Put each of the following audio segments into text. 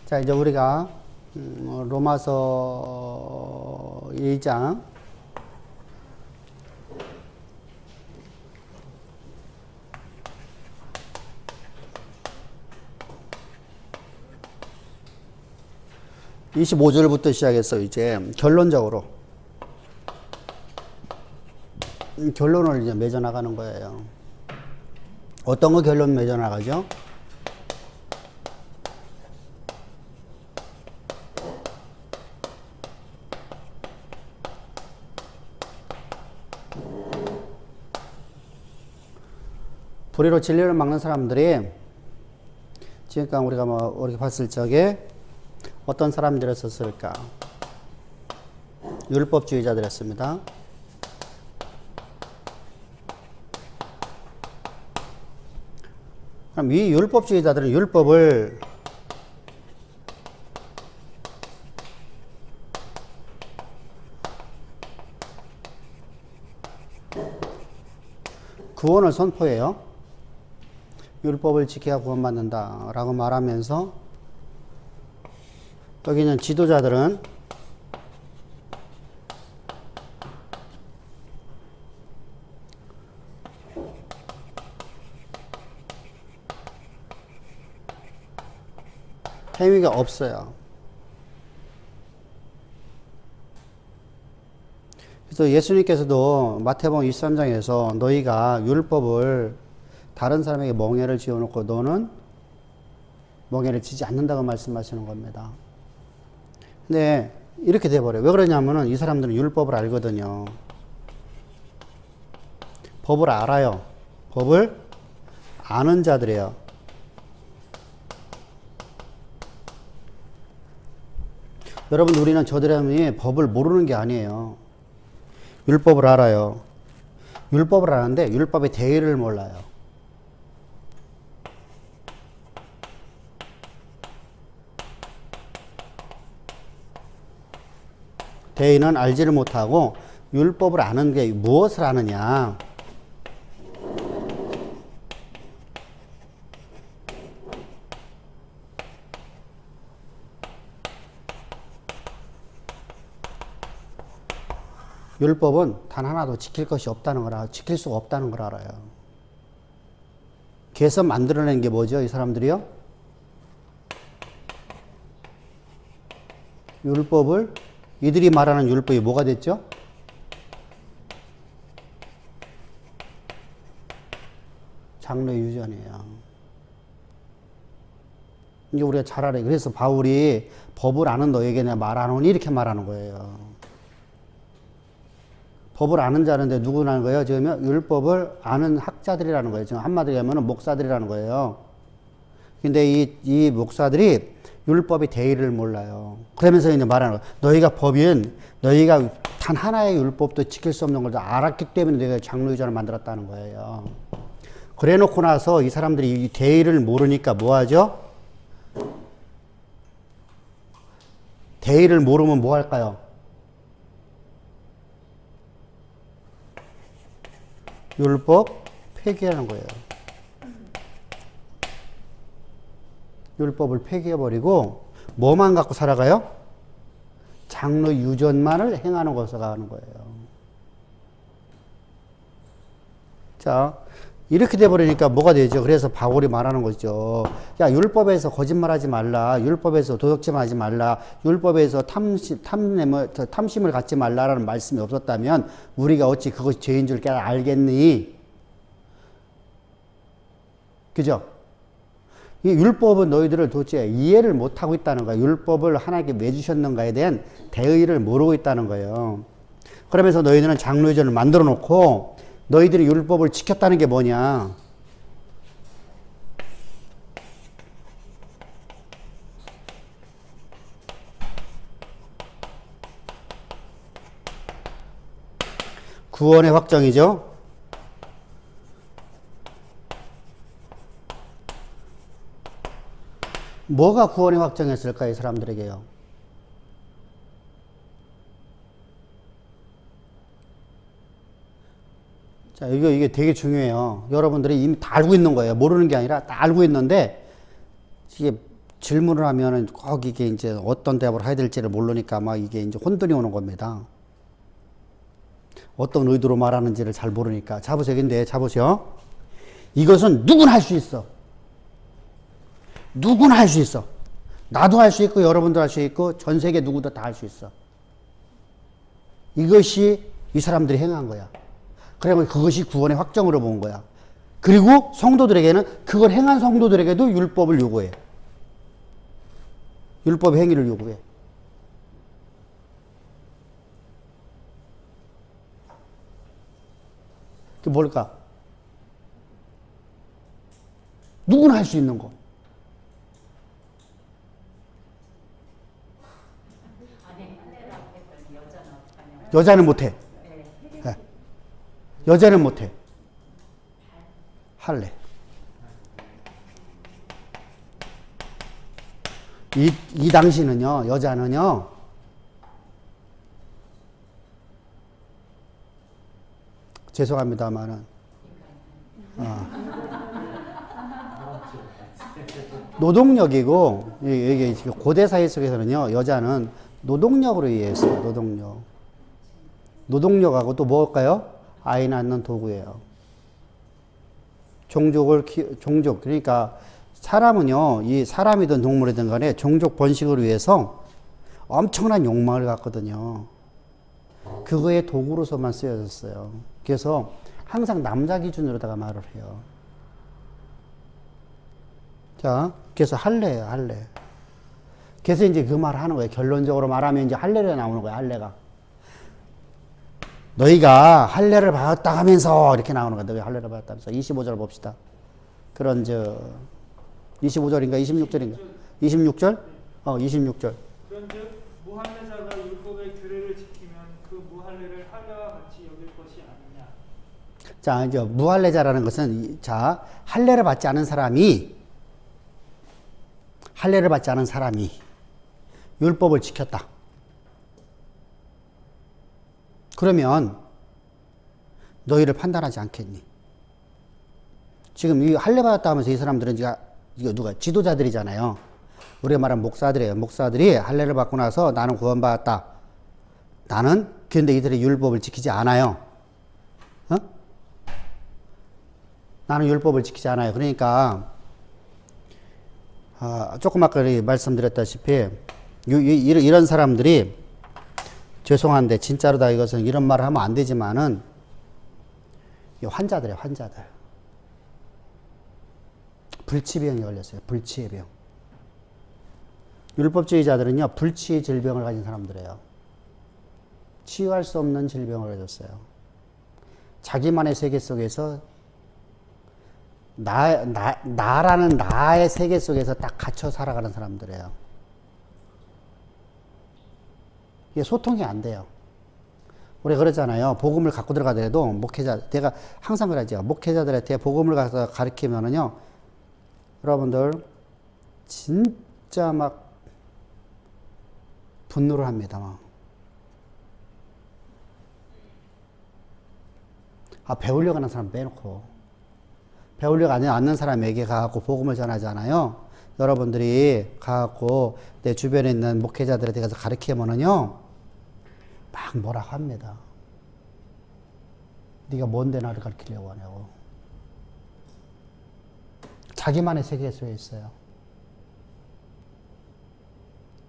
자, 이제 우리가 로마서 2장 25절부터 시작해서 이제 결론적으로 결론을 이제 맺어 나가는 거예요. 어떤 거 결론 맺어 나가죠? 불의로 진리를 막는 사람들이 지금까지 우리가 이렇게 봤을 적에 어떤 사람들이었을까? 율법주의자들이었습니다. 그럼 이 율법주의자들은 율법을 구원을 선포해요. 율법을 지켜야 구원받는다 라고 말하면서 여기 있는 지도자들은 행위가 없어요. 그래서 예수님께서도 마태복음 23장에서 너희가 율법을 다른 사람에게 멍에를 지어놓고 너는 멍에를 지지 않는다고 말씀하시는 겁니다. 근데 이렇게 돼버려요. 왜 그러냐면은 이 사람들은 율법을 알거든요. 법을 알아요. 법을 아는 자들이에요. 여러분, 우리는 저들이 법을 모르는 게 아니에요. 율법을 알아요. 율법을 아는데 율법의 대의를 몰라요. 대의는 알지를 못하고 율법을 아는 게 무엇을 아느냐? 율법은 단 하나도 지킬 것이 없다는 걸 지킬 수가 없다는 걸 알아요. 그래서 만들어낸 게 뭐죠? 이 사람들이요? 율법을 이들이 말하는 율법이 뭐가 됐죠? 장로의 유전이에요. 이게 우리가 잘 알아요. 그래서 바울이 법을 아는 너에게 내가 말 안 오니 이렇게 말하는 거예요. 법을 아는 자는데 누구라는 거예요? 지금 율법을 아는 학자들이라는 거예요. 지금 한마디로 하면 목사들이라는 거예요. 근데 이 목사들이 율법의 대의를 몰라요. 그러면서 이제 말하는 거예요. 너희가 법인, 너희가 단 하나의 율법도 지킬 수 없는 걸 알았기 때문에 너희가 장로유전을 만들었다는 거예요. 그래 놓고 나서 이 사람들이 이 대의를 모르니까 뭐 하죠? 대의를 모르면 뭐 할까요? 율법 폐기하는 거예요. 율법을 폐기해버리고 뭐만 갖고 살아가요? 장로 유전만을 행하는 것으로 가는 거예요. 자, 이렇게 돼버리니까 뭐가 되죠? 그래서 바울이 말하는 거죠. 야, 율법에서 거짓말하지 말라. 율법에서 도둑질하지 말라. 율법에서 탐심을 갖지 말라라는 말씀이 없었다면 우리가 어찌 그것이 죄인 줄 알겠니? 그죠? 이 율법은 너희들을 도대체 이해를 못하고 있다는 거야. 율법을 하나님께 왜 주셨는가에 대한 대의를 모르고 있다는 거예요. 그러면서 너희들은 장로유전을 만들어 놓고 너희들이 율법을 지켰다는 게 뭐냐? 구원의 확정이죠. 뭐가 구원의 확정이었을까, 이 사람들에게요? 자, 이게 되게 중요해요. 여러분들이 이미 다 알고 있는 거예요. 모르는 게 아니라 다 알고 있는데, 이게 질문을 하면은 꼭 이게 이제 어떤 대답을 해야 될지를 모르니까 막 이게 이제 혼돈이 오는 겁니다. 어떤 의도로 말하는지를 잘 모르니까. 자 보세요. 근데 자 보세요. 이것은 누구나 할 수 있어. 누구나 할 수 있어. 나도 할 수 있고 여러분도 할 수 있고 전 세계 누구도 다 할 수 있어. 이것이 이 사람들이 행한 거야. 그리고 그것이 구원의 확정으로 본 거야. 그리고 성도들에게는 그걸 행한 성도들에게도 율법을 요구해. 율법의 행위를 요구해. 그게 뭘까? 누구나 할 수 있는 거. 여자는 못해. 네. 여자는 못해. 할래. 이 당시는요, 여자는요, 죄송합니다만은, 노동력이고, 이게 고대 사회 속에서는요, 여자는 노동력으로 이해했어요, 노동력. 노동력하고 또 뭘까요? 아이 낳는 도구예요. 종족. 그러니까 사람은요, 이 사람이든 동물이든 간에 종족 번식을 위해서 엄청난 욕망을 갖거든요. 그거의 도구로서만 쓰여졌어요. 그래서 항상 남자 기준으로다가 말을 해요. 자, 그래서 할례예요, 할례. 그래서 이제 그 말을 하는 거예요. 결론적으로 말하면 이제 할례가 나오는 거예요, 할례가. 너희가 할례를 받았다 하면서 이렇게 나오는 거야. 너희 할례를 받았다 하면서. 25절 봅시다. 그런 25절인가 26절인가? 26절? 26절. 그런즉 무할례자가 율법의 규례를 지키면 그 무할례를 할례와 같이 여길 것이 아니냐. 자, 이제 무할례자라는 것은 자, 할례를 받지 않은 사람이 율법을 지켰다. 그러면 너희를 판단하지 않겠니? 지금 이 할례 받았다 하면서 이 사람들은 이거 누가 지도자들이잖아요. 우리가 말하는 목사들이에요. 목사들이 할례를 받고 나서 나는 구원받았다. 나는 근데 이들의 율법을 지키지 않아요. 나는 율법을 지키지 않아요. 그러니까 조금 아까 말씀드렸다시피 이런 사람들이 죄송한데 진짜로 다 이것은 이런 말을 하면 안 되지만은 환자들이에요. 환자들. 불치병이 걸렸어요. 불치의 병. 율법주의자들은요, 불치의 질병을 가진 사람들이에요. 치유할 수 없는 질병을 가졌어요. 자기만의 세계 속에서 나라는 나의 세계 속에서 딱 갇혀 살아가는 사람들이에요. 이게 소통이 안 돼요. 우리 그러잖아요. 복음을 갖고 들어가더라도 내가 항상 그러죠. 목회자들한테 복음을 가서 가르치면은요, 여러분들 진짜 막 분노를 합니다. 막. 배우려고 하는 사람 빼놓고 배우려고 하지 않는 사람에게 가갖고 복음을 전하잖아요. 여러분들이 가갖고 내 주변에 있는 목회자들한테 가서 가르치면은요, 막 뭐라고 합니다. 네가 뭔데 나를 가르치려고 하냐고. 자기만의 세계에 쏘여 있어요.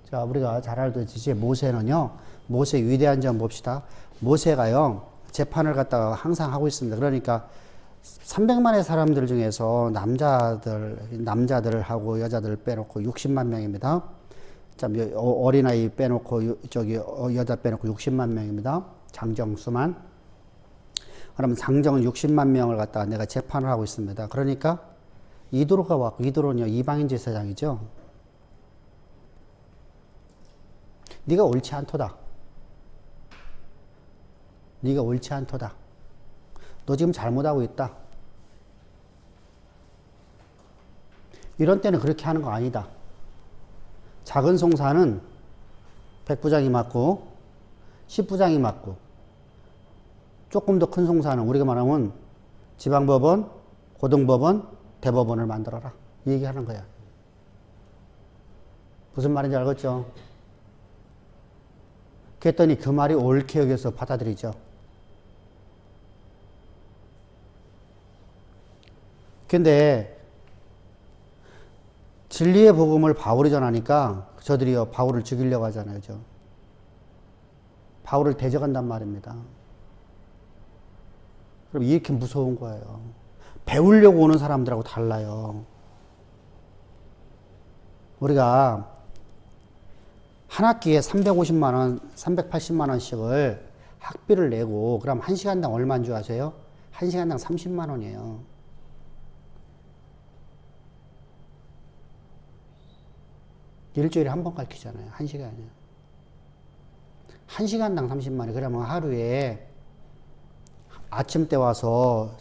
자, 우리가 잘 알듯이 모세는요, 모세의 위대한 점 봅시다. 모세가요, 재판을 갖다가 항상 하고 있습니다. 그러니까 300만의 사람들 중에서 남자들을 하고 여자들을 빼놓고 60만 명입니다. 어린아이 빼놓고 여자 빼놓고 60만 명입니다. 장정수만. 그러면 장정은 60만 명을 갖다가 내가 재판을 하고 있습니다. 그러니까 이도로가 왔고, 이도로는요 이방인 제사장이죠. 네가 옳지 않도다. 네가 옳지 않도다. 너 지금 잘못하고 있다. 이런 때는 그렇게 하는 거 아니다. 작은 송사는 백부장이 맡고 10부장이 맡고, 조금 더 큰 송사는 우리가 말하면 지방법원, 고등법원, 대법원을 만들어라. 이 얘기하는 거야. 무슨 말인지 알겠죠? 그랬더니 그 말이 옳게 여겨서 받아들이죠. 근데 진리의 복음을 바울이 전하니까 저들이요 바울을 죽이려고 하잖아요. 그죠? 바울을 대적한단 말입니다. 그럼 이렇게 무서운 거예요. 배우려고 오는 사람들하고 달라요. 우리가 한 학기에 350만 원, 380만 원씩을 학비를 내고 그럼 1시간당 얼마인 줄 아세요? 1시간당 30만 원이에요. 일주일에 한 번 가르치잖아요. 1시간이요. 1시간당 30만 원. 그러면 하루에 아침 때 와서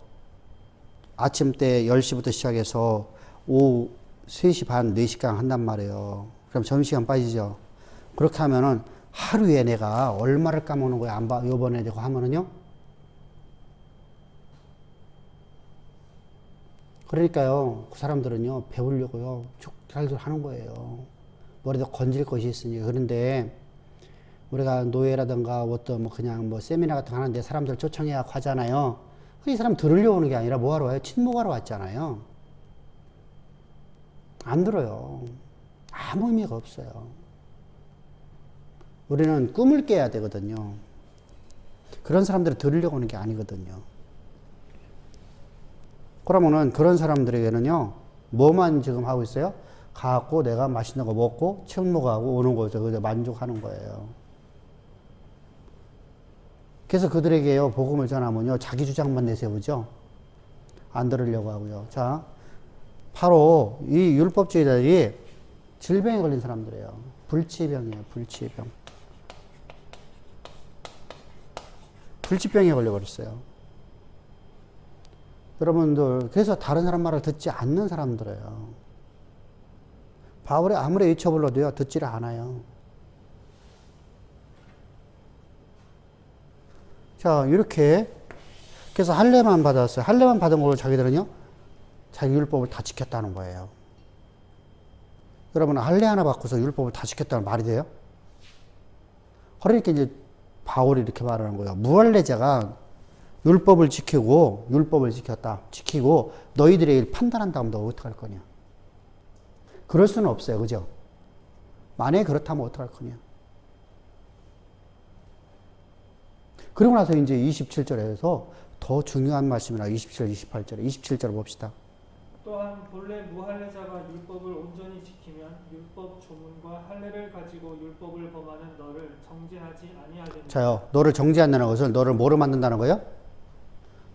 아침 때 10시부터 시작해서 오후 3시 반, 4시간 한단 말이에요. 그럼 점심시간 빠지죠. 그렇게 하면은 하루에 내가 얼마를 까먹는 거야. 안 봐. 요번에 내가 하면은요. 그러니까요. 그 사람들은요. 배우려고요. 잘들 하는 거예요. 머리도 건질 것이 있으니. 그런데 우리가 노예라든가 어떤 뭐 그냥 뭐 세미나 같은 거 하는데 사람들 초청해야 하잖아요. 이 사람 들으려고 오는 게 아니라 뭐 하러 와요? 친목하러 왔잖아요. 안 들어요. 아무 의미가 없어요. 우리는 꿈을 깨야 되거든요. 그런 사람들을 들으려고 오는 게 아니거든요. 그러면은 그런 사람들에게는요, 뭐만 지금 하고 있어요? 가갖고 내가 맛있는 거 먹고 침묵하고 오는 거죠. 그저 만족하는 거예요. 그래서 그들에게요, 복음을 전하면요, 자기 주장만 내세우죠. 안 들으려고 하고요. 자, 바로 이 율법주의자들이 질병에 걸린 사람들이에요. 불치병이에요, 불치병. 불치병에 걸려버렸어요. 여러분들, 그래서 다른 사람 말을 듣지 않는 사람들이에요. 바울이 아무리 외쳐불러도요, 듣지를 않아요. 자, 이렇게. 그래서 할례만 받았어요. 할례만 받은 걸로 자기들은요, 자기 율법을 다 지켰다는 거예요. 여러분, 할례 하나 받고서 율법을 다 지켰다는 말이 돼요? 그러니까 이제 바울이 이렇게 말하는 거예요. 무할례자가 율법을 지키고, 율법을 지키고, 너희들의 일 판단한다면 너 어떡할 거냐? 그럴 수는 없어요. 그죠? 만약에 그렇다면 어떡할 거냐? 그러고 나서 이제 27절에서 더 중요한 말씀이라 27절, 28절에 27절 봅시다. 또한 본래 무할례자가 율법을 온전히 지키면 율법 조문과 할례를 가지고 율법을 범하는 너를 정죄하지 아니하겠느냐. 자요, 너를 정죄한다는 것은 너를 뭐로 만든다는 거예요?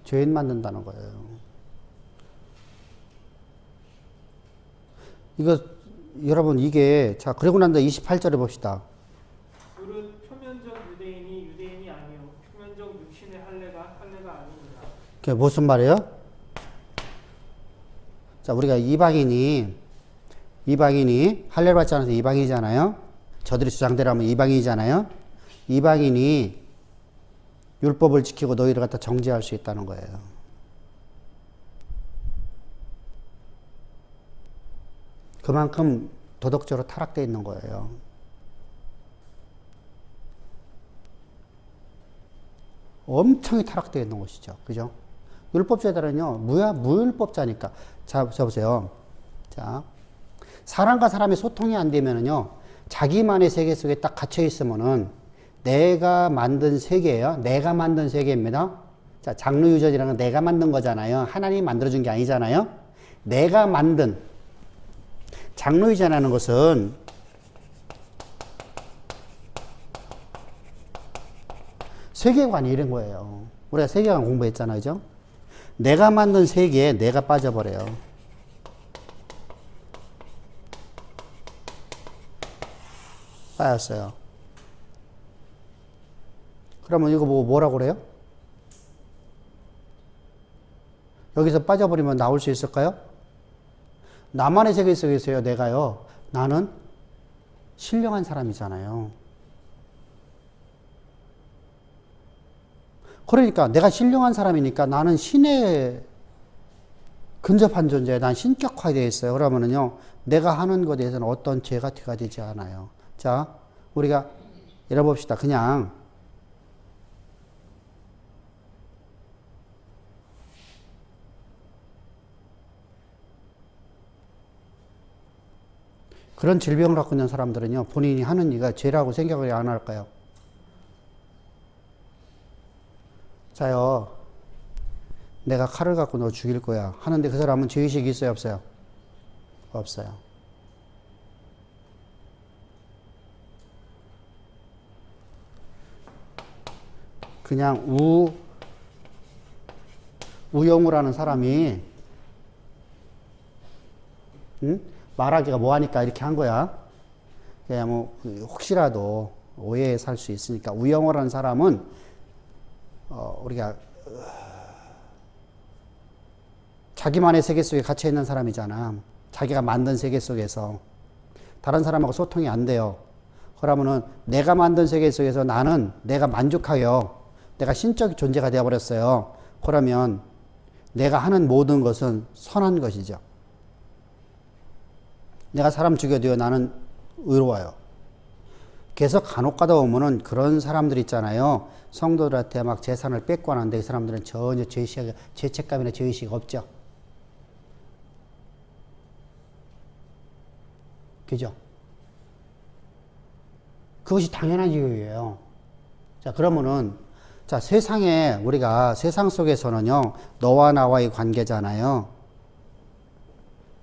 죄인 만든다는 거예요. 이거 여러분 이게 자 그러고 난 다음에 28절에 봅시다. 둘은 표면적 유대인이 유대인이 아니요 표면적 육신의 할례가 아니니라. 그게 무슨 말이에요? 자 우리가 이방인이 할례를 받지 않아서 이방인이잖아요. 저들이 주장대로 하면 이방인이잖아요. 이방인이 율법을 지키고 너희를 갖다 정죄할 수 있다는 거예요. 그만큼 도덕적으로 타락되어 있는 거예요. 엄청이 타락되어 있는 것이죠. 그죠? 율법자들은요, 무율법자니까. 자, 보세요. 자, 사람과 사람의 소통이 안 되면은요, 자기만의 세계 속에 딱 갇혀 있으면은 내가 만든 세계예요. 내가 만든 세계입니다. 자, 장르유전이라는 건 내가 만든 거잖아요. 하나님이 만들어준 게 아니잖아요. 내가 만든 장로이자라는 것은 세계관이 이런 거예요. 우리가 세계관 공부했잖아요. 그죠? 내가 만든 세계에 내가 빠져버려요. 빠졌어요. 그러면 이거 보고 뭐라고 그래요? 여기서 빠져버리면 나올 수 있을까요? 나만의 세계 속에서요, 내가요, 나는 신령한 사람이잖아요. 그러니까 내가 신령한 사람이니까 나는 신에 근접한 존재야. 난 신격화되어 있어요. 그러면은요, 내가 하는 것에 대해서는 어떤 죄가 되지 않아요. 자, 우리가 열어봅시다. 그냥 그런 질병을 갖고 있는 사람들은요, 본인이 하는 일가 죄라고 생각을 안 할까요? 자요, 내가 칼을 갖고 너 죽일 거야 하는데 그 사람은 죄의식이 있어요, 없어요? 없어요. 그냥 우영우라는 사람이 말하기가 뭐하니까 이렇게 한 거야. 그냥 뭐 혹시라도 오해에 살 수 있으니까. 우영우라는 사람은 우리가 자기만의 세계 속에 갇혀 있는 사람이잖아. 자기가 만든 세계 속에서 다른 사람하고 소통이 안 돼요. 그러면은 내가 만든 세계 속에서 나는 내가 만족하여 내가 신적 존재가 되어버렸어요. 그러면 내가 하는 모든 것은 선한 것이죠. 내가 사람 죽여도요, 나는 의로워요. 계속 간혹 가다 보면은 그런 사람들 있잖아요. 성도들한테 막 재산을 뺏고 하는데 이 사람들은 전혀 죄책감이나 죄의식 없죠. 그죠? 그것이 당연한 이유예요. 자, 그러면은, 자, 세상에, 우리가 세상 속에서는요, 너와 나와의 관계잖아요.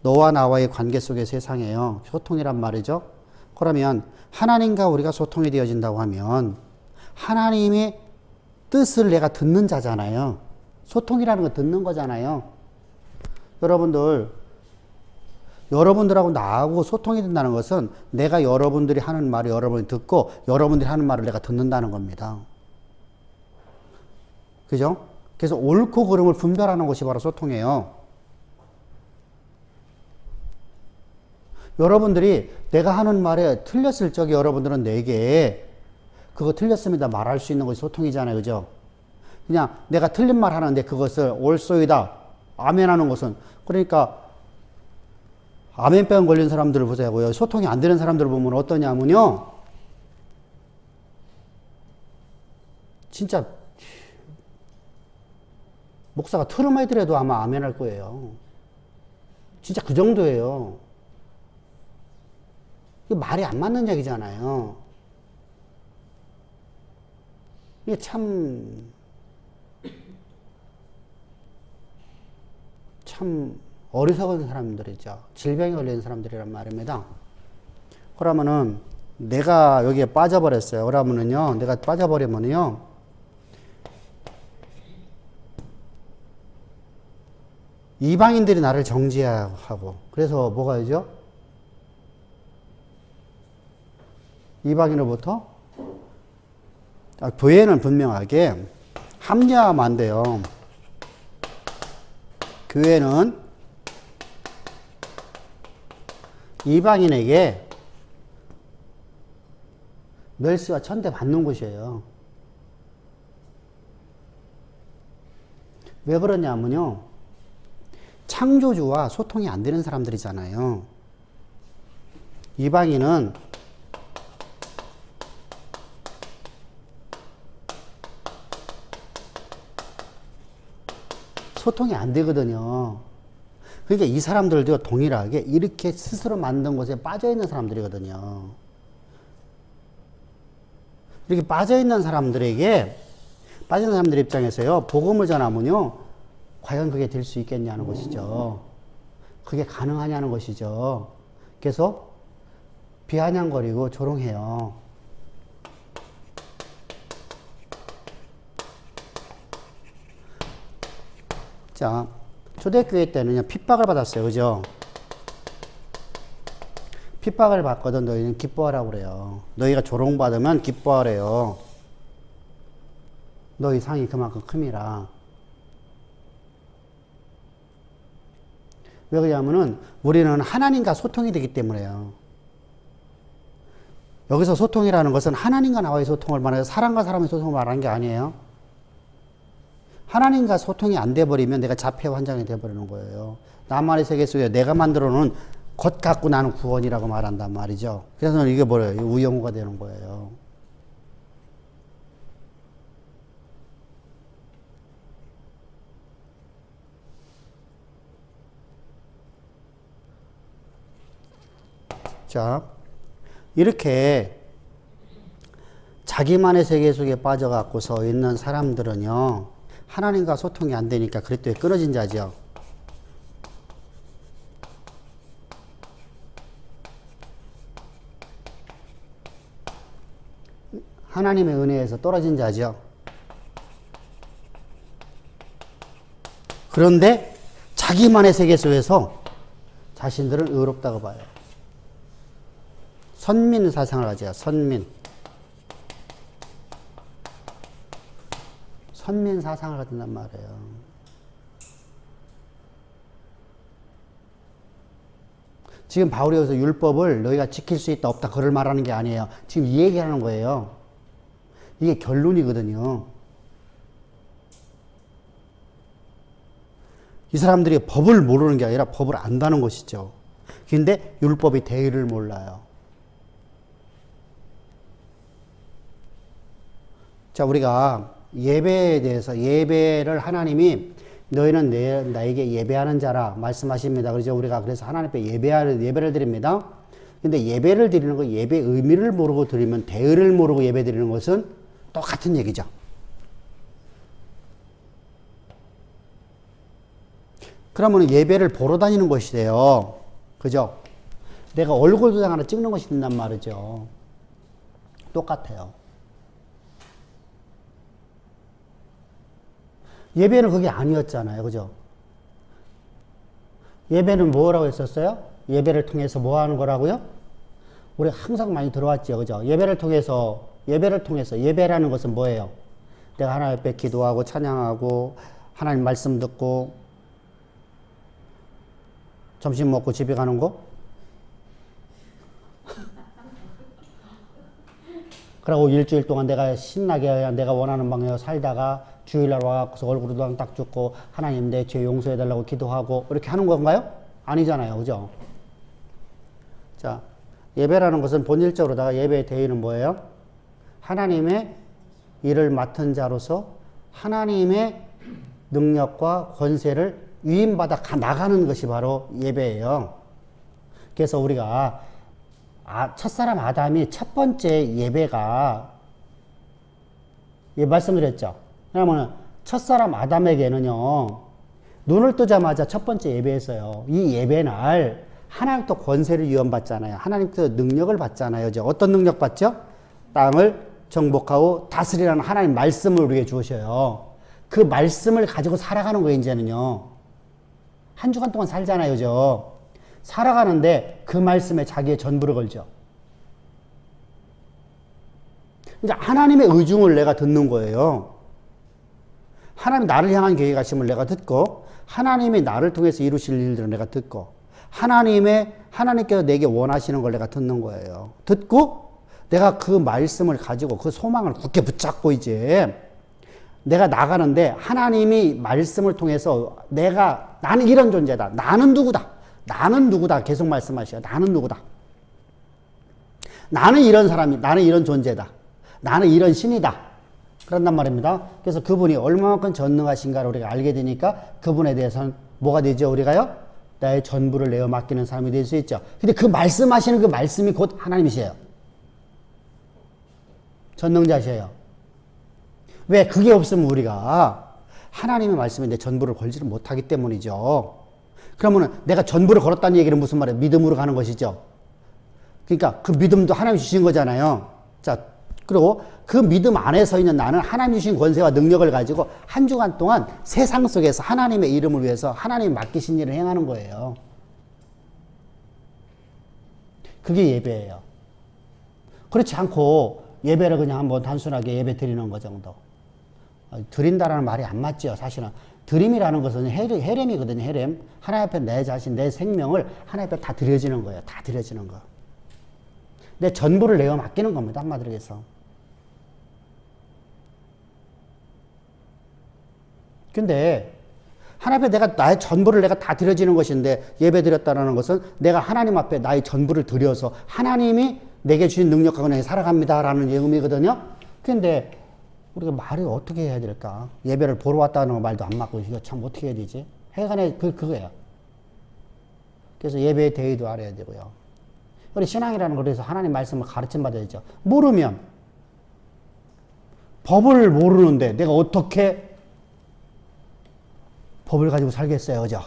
너와 나와의 관계 속의 세상이에요. 소통이란 말이죠. 그러면 하나님과 우리가 소통이 되어진다고 하면 하나님의 뜻을 내가 듣는 자잖아요. 소통이라는 거 듣는 거잖아요. 여러분들하고 나하고 소통이 된다는 것은 내가 여러분들이 하는 말을 여러분이 듣고 여러분들이 하는 말을 내가 듣는다는 겁니다. 그죠? 그래서 옳고 그름을 분별하는 것이 바로 소통이에요. 여러분들이 내가 하는 말에 틀렸을 적에 여러분들은 내게 그거 틀렸습니다 말할 수 있는 것이 소통이잖아요. 그죠? 그냥 내가 틀린 말 하는데 그것을 옳소이다 아멘 하는 것은, 그러니까 아멘병 걸린 사람들을 보자고요. 소통이 안 되는 사람들을 보면 어떠냐면요, 진짜 목사가 트름해더라도 아마 아멘 할 거예요. 진짜 그 정도예요. 이게 말이 안 맞는 얘기잖아요. 이게 참 어리석은 사람들이죠. 질병에 걸린 사람들이란 말입니다. 그러면은 내가 여기에 빠져버렸어요. 그러면은요, 내가 빠져버리면요, 이방인들이 나를 정죄하고, 그래서 뭐가 되죠? 이방인으로부터 교회는 분명하게 합리화하면 안 돼요. 교회는 이방인에게 멸시와 천대 받는 곳이에요. 왜 그러냐면요, 창조주와 소통이 안 되는 사람들이잖아요. 이방인은 소통이 안 되거든요. 그러니까 이 사람들도 동일하게 이렇게 스스로 만든 것에 빠져있는 사람들이거든요. 이렇게 빠져있는 사람들에게, 빠져있는 사람들 입장에서요, 복음을 전하면요, 과연 그게 될 수 있겠냐는 것이죠. 그게 가능하냐는 것이죠. 그래서 비아냥거리고 조롱해요. 자, 초대교회 때는요, 핍박을 받았어요. 그죠? 핍박을 받거든 너희는 기뻐하라고 그래요. 너희가 조롱받으면 기뻐하래요. 너희 상이 그만큼 큼이라. 왜 그러냐면은 우리는 하나님과 소통이 되기 때문에요. 여기서 소통이라는 것은 하나님과 나와의 소통을 말해서 사람과 사람의 소통을 말하는 게 아니에요. 하나님과 소통이 안 돼버리면 내가 자폐 환장이 돼버리는 거예요. 나만의 세계 속에 내가 만들어 놓은 것 갖고 나는 구원이라고 말한단 말이죠. 그래서 이게 뭐예요? 우영우가 되는 거예요. 자, 이렇게 자기만의 세계 속에 빠져갖고 서 있는 사람들은요, 하나님과 소통이 안 되니까 그랬더니 끊어진 자죠. 하나님의 은혜에서 떨어진 자죠. 그런데 자기만의 세계 속에서 자신들은 의롭다고 봐요. 선민 사상을 가져요. 선민 사상을 가진단 말이에요. 지금 바울이 여기서 율법을 너희가 지킬 수 있다 없다 그걸 말하는 게 아니에요. 지금 이 얘기하는 거예요. 이게 결론이거든요. 이 사람들이 법을 모르는 게 아니라 법을 안다는 것이죠. 근데 율법의 대의를 몰라요. 자, 우리가 예배에 대해서, 예배를 하나님이 너희는 나에게 예배하는 자라 말씀하십니다. 그래서 우리가 그래서 하나님 앞에 예배를 드립니다. 근데 예배를 드리는 거, 예배의 의미를 모르고 드리면, 대의를 모르고 예배 드리는 것은 똑같은 얘기죠. 그러면 예배를 보러 다니는 것이 돼요. 그죠? 내가 얼굴 도장 하나 찍는 것이 된단 말이죠. 똑같아요. 예배는 그게 아니었잖아요. 그죠? 예배는 뭐라고 했었어요? 예배를 통해서 뭐 하는 거라고요? 우리 항상 많이 들어왔죠. 그죠? 예배를 통해서, 예배라는 것은 뭐예요? 내가 하나님 앞에 기도하고 찬양하고 하나님 말씀 듣고 점심 먹고 집에 가는 거? 그리고 일주일 동안 내가 신나게 내가 원하는 방향으로 살다가 주일날 와서 얼굴 도장 딱 죽고 하나님 내 죄 용서해달라고 기도하고 이렇게 하는 건가요? 아니잖아요. 그죠? 자, 예배라는 것은 본질적으로다가 예배의 대의는 뭐예요? 하나님의 일을 맡은 자로서 하나님의 능력과 권세를 위임받아 나가는 것이 바로 예배예요. 그래서 우리가 첫사람 아담이 첫 번째 예배가 말씀드렸죠. 왜냐하면 첫사람 아담에게는요, 눈을 뜨자마자 첫 번째 예배했어요. 이 예배날 하나님부터 권세를 위임받잖아요. 하나님부터 능력을 받잖아요. 이제 어떤 능력 받죠? 땅을 정복하고 다스리라는 하나님 말씀을 우리에게 주셔요. 그 말씀을 가지고 살아가는 거예요. 이제는요. 한 주간 동안 살잖아요. 그죠? 살아가는데 그 말씀에 자기의 전부를 걸죠. 이제 하나님의 의중을 내가 듣는 거예요. 하나님 나를 향한 계획하심을 내가 듣고, 하나님이 나를 통해서 이루실 일들을 내가 듣고, 하나님께서 내게 원하시는 걸 내가 듣는 거예요. 듣고 내가 그 말씀을 가지고 그 소망을 굳게 붙잡고 이제 내가 나가는데, 하나님이 말씀을 통해서 나는 이런 존재다. 나는 누구다. 계속 말씀하셔요. 나는 누구다. 나는 이런 사람이, 나는 이런 존재다. 나는 이런 신이다. 그런단 말입니다. 그래서 그분이 얼마만큼 전능하신가를 우리가 알게 되니까 그분에 대해서는 뭐가 되죠? 우리가요? 나의 전부를 내어 맡기는 사람이 될 수 있죠. 근데 그 말씀하시는 그 말씀이 곧 하나님이세요. 전능자시에요. 왜? 그게 없으면 우리가 하나님의 말씀에 내 전부를 걸지를 못하기 때문이죠. 그러면은 내가 전부를 걸었다는 얘기는 무슨 말이에요? 믿음으로 가는 것이죠. 그러니까 그 믿음도 하나님이 주신 거잖아요. 자, 그리고 그 믿음 안에 서 있는 나는 하나님 주신 권세와 능력을 가지고 한 주간 동안 세상 속에서 하나님의 이름을 위해서 하나님이 맡기신 일을 행하는 거예요. 그게 예배예요. 그렇지 않고 예배를 그냥 한번 단순하게 예배 드리는 것 정도. 드린다라는 말이 안 맞죠. 사실은 드림이라는 것은 헤렘이거든요. 헤렘. 하나님 앞에 내 자신, 내 생명을 하나님 앞에 다 드려지는 거예요. 다 드려지는 거. 내 전부를 내어 맡기는 겁니다. 한마디로 해서. 근데 하나님 앞에 내가 나의 전부를 내가 다 드려지는 것인데, 예배 드렸다는 것은 내가 하나님 앞에 나의 전부를 드려서 하나님이 내게 주신 능력하고 내가 살아갑니다라는 의미거든요. 근데 우리가 말을 어떻게 해야 될까? 예배를 보러 왔다는 말도 안 맞고 이거 참 어떻게 해야 되지? 하여간에 그거예요. 그래서 예배의 대의도 알아야 되고요. 우리 신앙이라는 걸 그래서 하나님 말씀을 가르침 받아야죠. 모르면 법을 모르는데 내가 어떻게 법을 가지고 살겠어요, 그죠?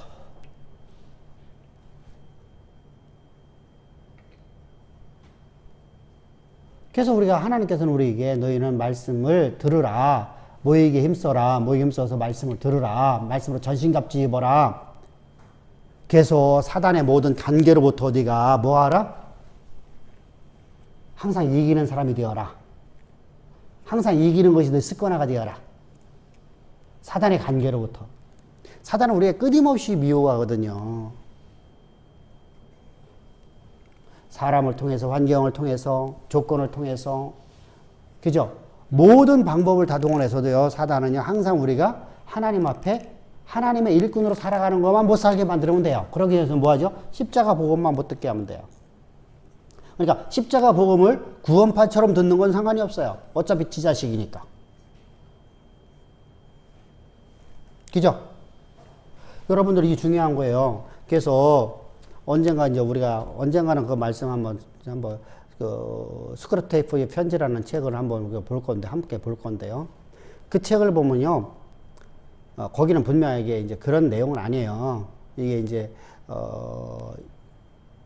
그래서 우리가 하나님께서는 우리에게 너희는 말씀을 들으라, 모이게 힘써라, 모이게 힘써서 말씀을 들으라, 말씀으로 전신갑주 입어라. 그래서 사단의 모든 단계로부터 네가 뭐하라? 항상 이기는 사람이 되어라. 항상 이기는 것이 너 습관화가 되어라. 사단의 관계로부터. 사단은 우리가 끊임없이 미워하거든요. 사람을 통해서, 환경을 통해서, 조건을 통해서, 그죠? 모든 방법을 다 동원해서도요, 사단은요, 항상 우리가 하나님 앞에 하나님의 일꾼으로 살아가는 것만 못 살게 만들면 돼요. 그러기 위해서 뭐 하죠? 십자가 복음만 못 듣게 하면 돼요. 그러니까 십자가 복음을 구원파처럼 듣는 건 상관이 없어요. 어차피 지 자식이니까. 그죠? 여러분들 이게 중요한 거예요. 그래서 언젠가 이제 우리가 언젠가는 그 말씀 한번 그 스크루테이프의 편지라는 책을 한번 볼 건데 함께 볼 건데요. 그 책을 보면요, 거기는 분명하게 이제 그런 내용은 아니에요. 이게 이제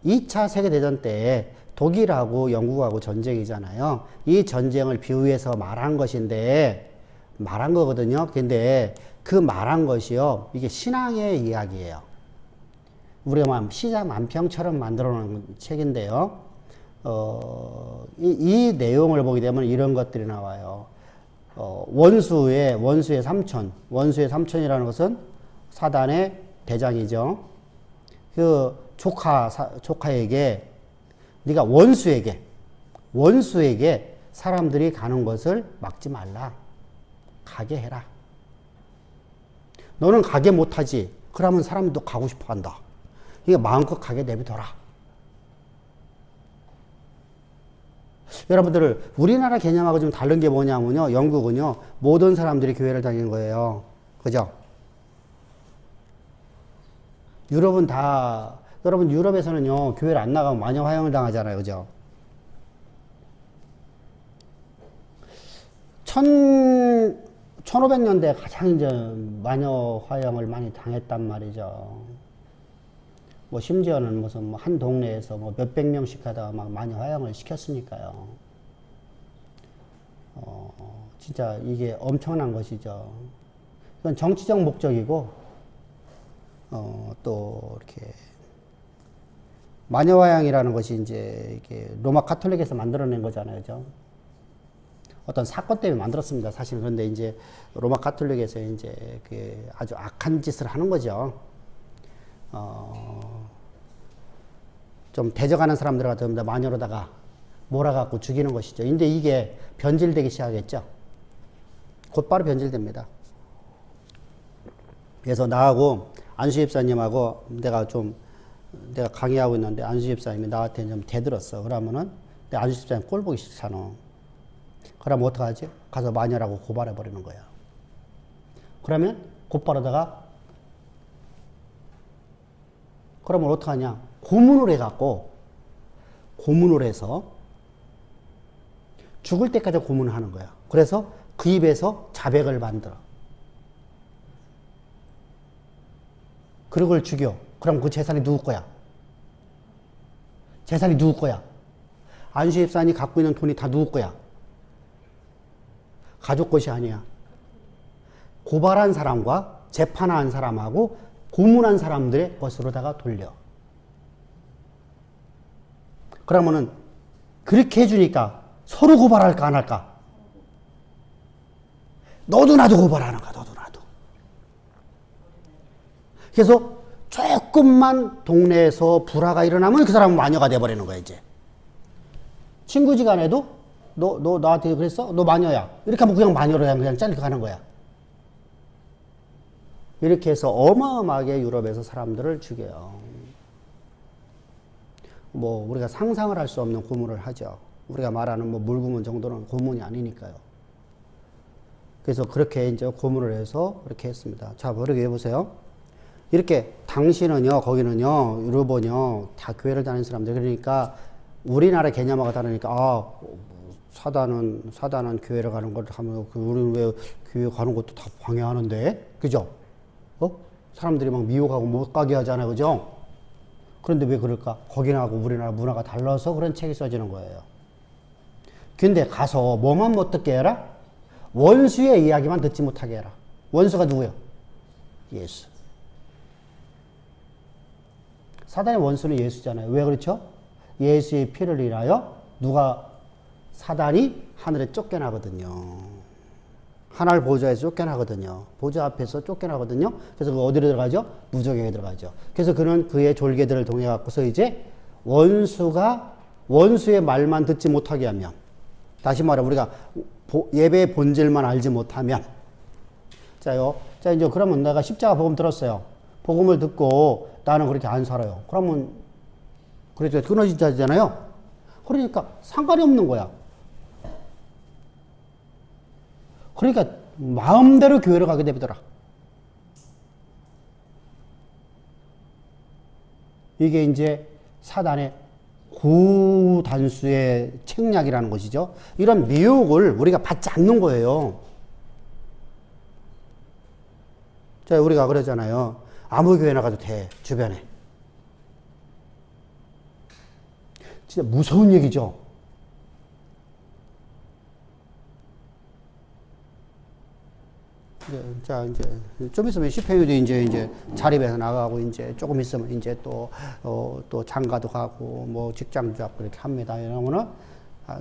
2차 세계대전 때 독일하고 영국하고 전쟁이잖아요. 이 전쟁을 비유해서 말한 것인데, 말한 거거든요. 근데 그 말한 것이요, 이게 신앙의 이야기예요. 우리가 시자 만평처럼 만들어 놓은 책인데요. 이 내용을 보게 되면 이런 것들이 나와요. 원수의 삼촌. 원수의 삼촌이라는 것은 사단의 대장이죠. 그 조카에게, 네가 원수에게 사람들이 가는 것을 막지 말라. 가게 해라. 너는 가게 못하지. 그러면 사람도 가고 싶어 한다. 이게 마음껏 가게 내비둬라. 여러분들, 우리나라 개념하고 좀 다른 게 뭐냐면요, 영국은요, 모든 사람들이 교회를 다니는 거예요. 그죠? 여러분, 유럽에서는요, 교회를 안 나가면 마녀 화형을 당하잖아요. 그죠? 1500년대에 가장 이제 마녀 화형을 많이 당했단 말이죠. 뭐 심지어는 무슨 한 동네에서 뭐 몇백 명씩 하다가 막 마녀 화형을 시켰으니까요. 진짜 이게 엄청난 것이죠. 이건 정치적 목적이고, 또 이렇게 마녀 화형이라는 것이 이제 이게 로마 카톨릭에서 만들어낸 거잖아요, 그죠? 어떤 사건 때문에 만들었습니다, 사실. 그런데 이제 로마 카톨릭에서 이제 그 아주 악한 짓을 하는 거죠. 좀 대적하는 사람들 같은 마녀로다가 몰아갖고 죽이는 것이죠. 근데 이게 변질되기 시작했죠. 곧바로 변질됩니다. 그래서 나하고 안수 집사님하고 내가 강의하고 있는데 안수 집사님이 나한테 좀 대들었어. 그러면은 내 안수 집사님 꼴 보기 싫잖아. 그러면 어떡하지? 가서 마녀라고 고발해버리는 거야. 그러면 곧바로다가 그러면 어떡하냐? 고문을 해서 죽을 때까지 고문을 하는 거야. 그래서 그 입에서 자백을 만들어. 그리고 그걸 죽여. 그럼 그 재산이 누구 거야? 재산이 누구 거야? 안수 집사님이 갖고 있는 돈이 다 누구 거야? 가족 것이 아니야. 고발한 사람과 재판한 사람하고 고문한 사람들의 것으로다가 돌려. 그러면은 그렇게 해주니까 서로 고발할까 안 할까? 너도 나도 고발하는 거야. 너도 나도. 그래서 조금만 동네에서 불화가 일어나면 그 사람은 마녀가 돼버리는 거야. 이제 친구지간에도 너 나한테 그랬어? 너 마녀야. 이렇게 하면 그냥 마녀로 그냥 잘리고 가는 거야. 이렇게 해서 어마어마하게 유럽에서 사람들을 죽여요. 뭐 우리가 상상을 할 수 없는 고문을 하죠. 우리가 말하는 뭐 물고문 정도는 고문이 아니니까요. 그래서 그렇게 이제 고문을 해서 그렇게 했습니다. 자, 그렇게 해보세요. 이렇게 당신은요, 거기는요, 유럽은요, 다 교회를 다니는 사람들. 그러니까 우리나라 개념하고 다르니까, 아, 사단은 교회를 가는 걸 하면, 우리는 왜 교회 가는 것도 다 방해하는데? 그죠? 사람들이 막 미혹하고 못 가게 하잖아요. 그죠? 그런데 왜 그럴까? 거기나하고 우리나라 문화가 달라서 그런 책이 써지는 거예요. 근데 가서 뭐만 못 듣게 해라? 원수의 이야기만 듣지 못하게 해라. 원수가 누구요? 예수. 사단의 원수는 예수잖아요. 왜 그렇죠? 예수의 피를 인하여 사단이 하늘에 쫓겨나거든요. 하늘 보좌에서 쫓겨나거든요. 보좌 앞에서 쫓겨나거든요. 그래서 그 어디로 들어가죠? 무저갱에 들어가죠. 그래서 그는 그의 졸개들을 통해 갖고서 이제 원수의 말만 듣지 못하게 하면, 다시 말해 우리가 예배의 본질만 알지 못하면, 자 이제 그러면 내가 십자가 복음 들었어요. 복음을 듣고 나는 그렇게 안 살아요. 그러면 그래도 끊어진 자잖아요. 그러니까 상관이 없는 거야. 그러니까 마음대로 교회를 가게 되더라. 이게 이제 사단의 고단수의 책략이라는 것이죠. 이런 미혹을 우리가 받지 않는 거예요. 자, 우리가 그러잖아요. 아무 교회나 가도 돼, 주변에. 진짜 무서운 얘기죠. 자, 이제 좀 있으면 집회유도 이제 자립해서 나가고, 이제 조금 있으면 이제 또 장가도 가고, 뭐 직장도 잡고 이렇게 합니다. 이러면은,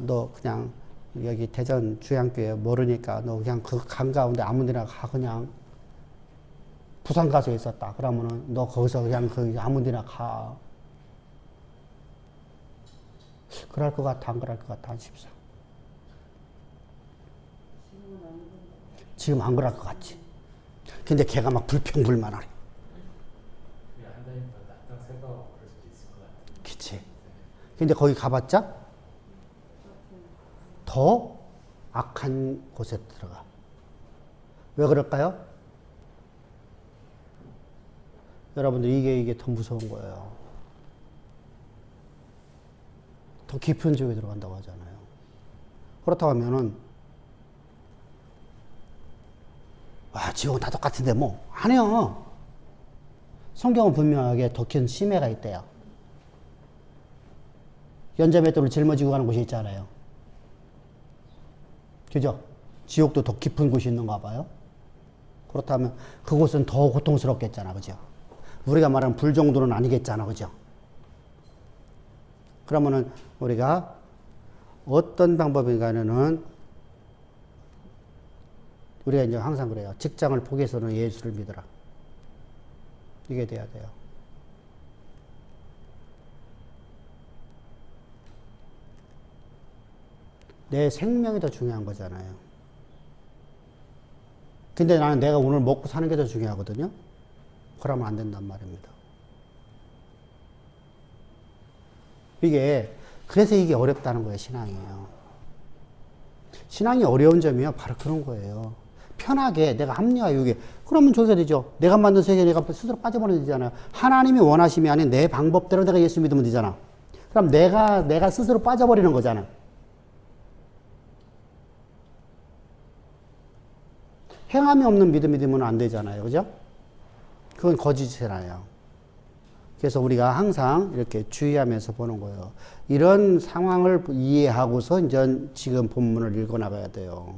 너 그냥 여기 대전 주양교회 모르니까 너 그냥 그 강 가운데 아무 데나 가, 그냥. 부산 가서 있었다. 그러면은 너 거기서 그냥 아무 데나 가. 그럴 것 같아, 안 그럴 것 같아, 안 싶어. 지금 안 그럴 것 같지. 근데 걔가 막 불평불만하네. 그치. 근데 거기 가봤자 더 악한 곳에 들어가. 왜 그럴까요? 여러분들 이게 더 무서운 거예요. 더 깊은 지옥에 들어간다고 하잖아요. 그렇다고 하면은 지옥은 다 똑같은데 뭐 아니요. 성경은 분명하게 더 큰 심해가 있대요. 연자맷돌을 짊어지고 가는 곳이 있잖아요. 그죠? 지옥도 더 깊은 곳이 있는가 봐요. 그렇다면 그곳은 더 고통스럽겠잖아. 그죠? 우리가 말하는 불 정도는 아니겠잖아. 그죠? 그러면은 우리가 어떤 방법인가는 우리가 이제 항상 그래요. 직장을 포기해서는 예수를 믿어라. 이게 돼야 돼요. 내 생명이 더 중요한 거잖아요. 근데 나는 내가 오늘 먹고 사는 게 더 중요하거든요. 그러면 안 된단 말입니다. 그래서 이게 어렵다는 거예요, 신앙이에요. 신앙이 어려운 점이요, 바로 그런 거예요. 편하게 내가 합리화하고, 그러면 저게 되죠. 내가 만든 세계에 내가 스스로 빠져버리면 되잖아요. 하나님이 원하심이 아닌 내 방법대로 내가 예수 믿으면 되잖아. 그럼 내가 스스로 빠져버리는 거잖아. 행함이 없는 믿음이 되면 안 되잖아요. 그죠? 그건 거짓이잖아요. 그래서 우리가 항상 이렇게 주의하면서 보는 거예요. 이런 상황을 이해하고서 이제 지금 본문을 읽어 나가야 돼요.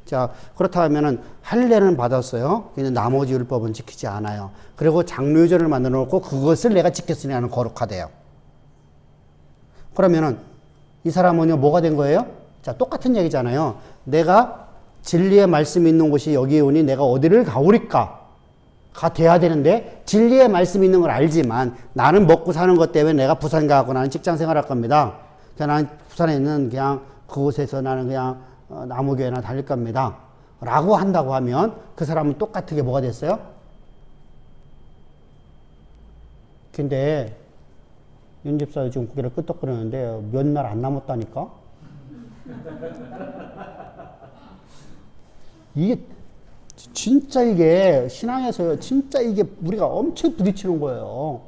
자, 그렇다 하면은 할례는 받았어요. 근데 나머지 율법은 지키지 않아요. 그리고 장로유전을 만들어 놓고 그것을 내가 지켰으니 나는 거룩하대요. 그러면은 이 사람은요, 뭐가 된 거예요? 자, 똑같은 얘기잖아요. 내가 진리의 말씀이 있는 곳이 여기에 오니 내가 어디를 가오리까? 가 돼야 되는데, 진리의 말씀이 있는 걸 알지만 나는 먹고 사는 것 때문에 내가 부산 가고 나는 직장 생활할 겁니다. 그냥 나는 부산에 있는 그냥 그곳에서 나는 그냥 나무교회나 다닐 겁니다. 라고 한다고 하면 그 사람은 똑같게 뭐가 됐어요? 근데 윤 집사 지금 고개를 끄덕거리는데 몇 날 안 남았다니까? 이게 진짜 이게 신앙에서 진짜 이게 우리가 엄청 부딪히는 거예요.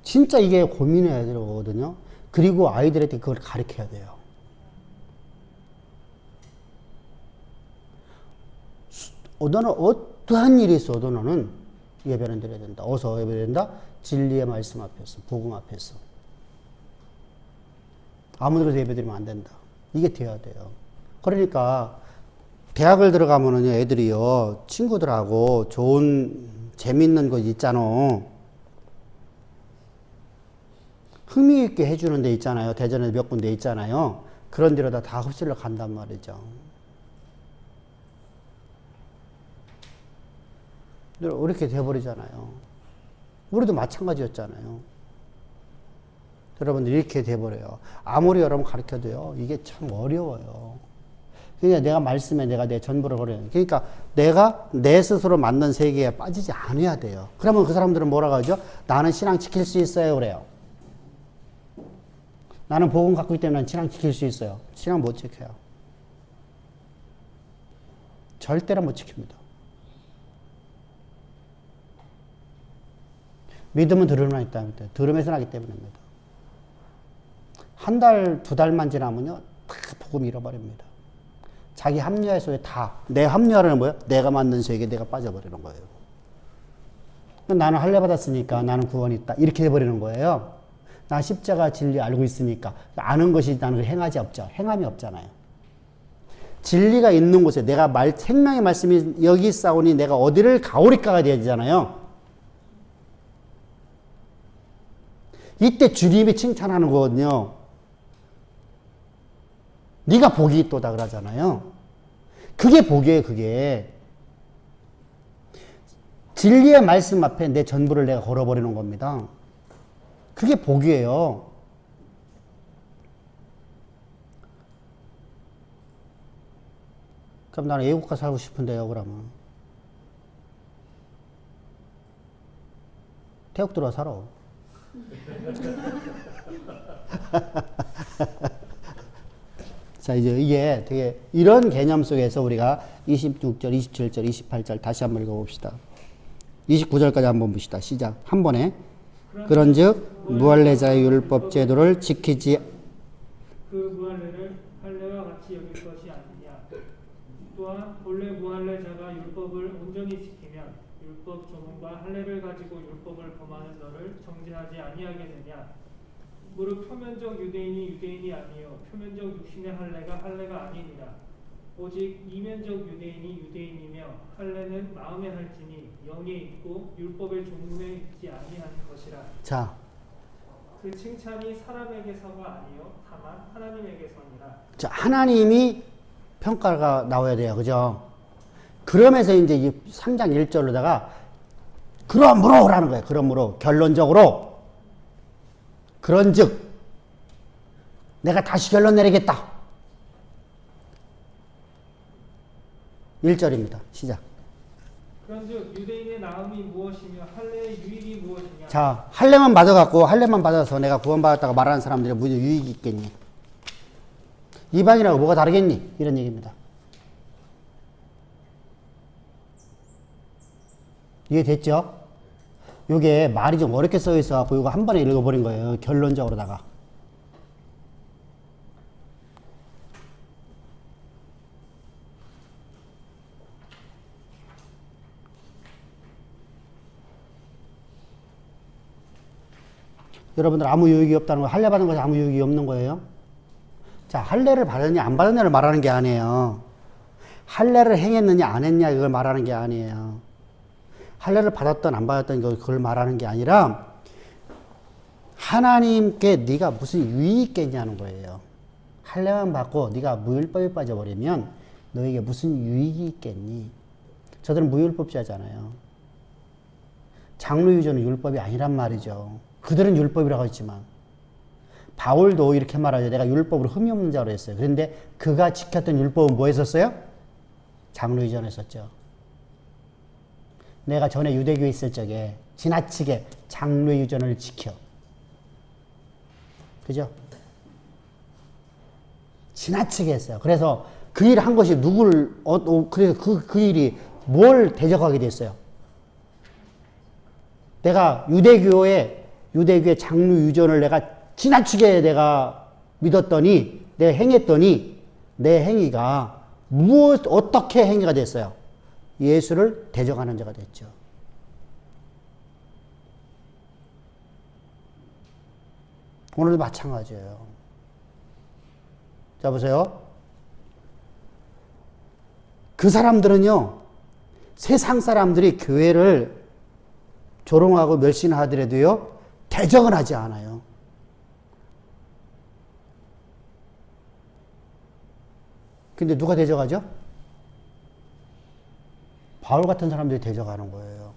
진짜 이게 고민해야 되거든요. 그리고 아이들한테 그걸 가르쳐야 돼요. 너는 어떠한 일이 있어도 너는 예배는 드려야 된다. 어서 예배해야 된다. 진리의 말씀 앞에서, 복음 앞에서. 아무데나 예배드리면 안 된다. 이게 돼야 돼요. 그러니까 대학을 들어가면은 애들이요 친구들하고 좋은 재밌는 거 있잖아. 흥미 있게 해주는 데 있잖아요. 대전에 몇 군데 있잖아요. 그런 데로다 다 흡수를 간단 말이죠. 이렇게 돼버리잖아요. 우리도 마찬가지였잖아요. 여러분들 이렇게 돼버려요. 아무리 여러분 가르쳐도요. 이게 참 어려워요. 그러니까 내가 말씀에 내가 내 전부를 걸어요. 그러니까 내가 내 스스로 만든 세계에 빠지지 않아야 돼요. 그러면 그 사람들은 뭐라고 하죠? 나는 신앙 지킬 수 있어요. 그래요. 나는 복음 갖고 있기 때문에 난 신앙 지킬 수 있어요. 신앙 못 지켜요. 절대로 못 지킵니다. 믿음은 들음만 있다. 들음에서 나기 때문입니다. 한 달, 두 달만 지나면요, 다 복음 잃어버립니다. 자기 합리화 속에 다, 내 합리화는 뭐예요? 내가 만든 세계에 내가 빠져버리는 거예요. 나는 할례 받았으니까 나는 구원이 있다. 이렇게 돼버리는 거예요. 나 십자가 진리 알고 있으니까. 아는 것이 나는 행하지 없죠. 행함이 없잖아요. 진리가 있는 곳에 내가 생명의 말씀이 여기 있사오니 내가 어디를 가오리까가 되잖아요. 이때 주님이 칭찬하는 거거든요. 네가 복이 있도다 그러잖아요. 그게 복이에요. 그게. 진리의 말씀 앞에 내 전부를 내가 걸어버리는 겁니다. 그게 복이에요. 그럼 나는 애국가 살고 싶은데요. 그러면 태국 들어와 살아. 자, 이제 이게 되게 이런 개념 속에서 우리가 26절, 27절, 28절 다시 한번 읽어봅시다. 29절까지 한번 봅시다. 시작. 한 번에. 그런즉 무할례자의 율법 제도를 지키지 그 무할례를 할례와 같이 여길 것이 아니냐. 또한 본래 무할례자가 율법을 온전히 지키면 율법 조문과 할례를 가지고 율법을 범하는 너를 정죄하지 아니하겠느냐. 무릇 표면적 유대인이 유대인이 아니요 표면적 육신의 할례가 할례가 아니니라. 오직 이면적 유대인이 유대인이며 할례는 마음에 할지니 영에 있고 율법의 조문에 있지 아니하는 것이라. 자, 그 칭찬이 사람에게서가 아니요 다만 하나님에게서니라. 자, 하나님이 평가가 나와야 돼요. 그죠? 그러면서 이제 이 3장 1절로다가 그러므로 라는 거예요. 그러므로 결론적으로 그런즉 내가 다시 결론 내리겠다. 1절입니다. 시작. 그런즉 유대인의 나음이 무엇이며 할례의 유익이 무엇이냐. 자, 할례만 받아갖고 할례만 받아서 내가 구원받았다고 말하는 사람들이 무슨 유익이 있겠니? 이방인하고 뭐가 다르겠니? 이런 얘기입니다. 이해됐죠? 요게 말이 좀 어렵게 써 있어갖고 이거 한 번에 읽어버린 거예요. 결론적으로다가. 여러분들 아무 유익이 없다는 거, 할례 받은 것이 아무 유익이 없는 거예요? 자, 할례를 받았냐 안 받았냐를 말하는 게 아니에요. 할례를 행했느냐 안 했냐 이걸 말하는 게 아니에요. 할례를 받았던 안 받았던 그걸 말하는 게 아니라 하나님께 네가 무슨 유익이 있겠냐는 거예요. 할례만 받고 네가 무율법에 빠져버리면 너에게 무슨 유익이 있겠니? 저들은 무율법자잖아요. 장로유저는 율법이 아니란 말이죠. 그들은 율법이라고 했지만 바울도 이렇게 말하죠. 내가 율법으로 흠이 없는 자로 했어요. 그런데 그가 지켰던 율법은 뭐 했었어요? 장로유전했었죠. 내가 전에 유대교에 있을 적에 지나치게 장로유전을 지켜. 그죠? 지나치게 했어요. 그래서 그 일을 한 것이 누구를, 그래서 그 일이 뭘 대적하게 됐어요? 내가 유대교의 장로유전을 내가 지나치게 내가 믿었더니, 내가 행했더니, 내 행위가 어떻게 행위가 됐어요? 예수를 대적하는 자가 됐죠. 오늘도 마찬가지예요. 자, 보세요. 그 사람들은요, 세상 사람들이 교회를 조롱하고 멸시하더라도요, 대적은 하지 않아요. 근데 누가 대적하죠? 바울 같은 사람들이 대적하는 거예요.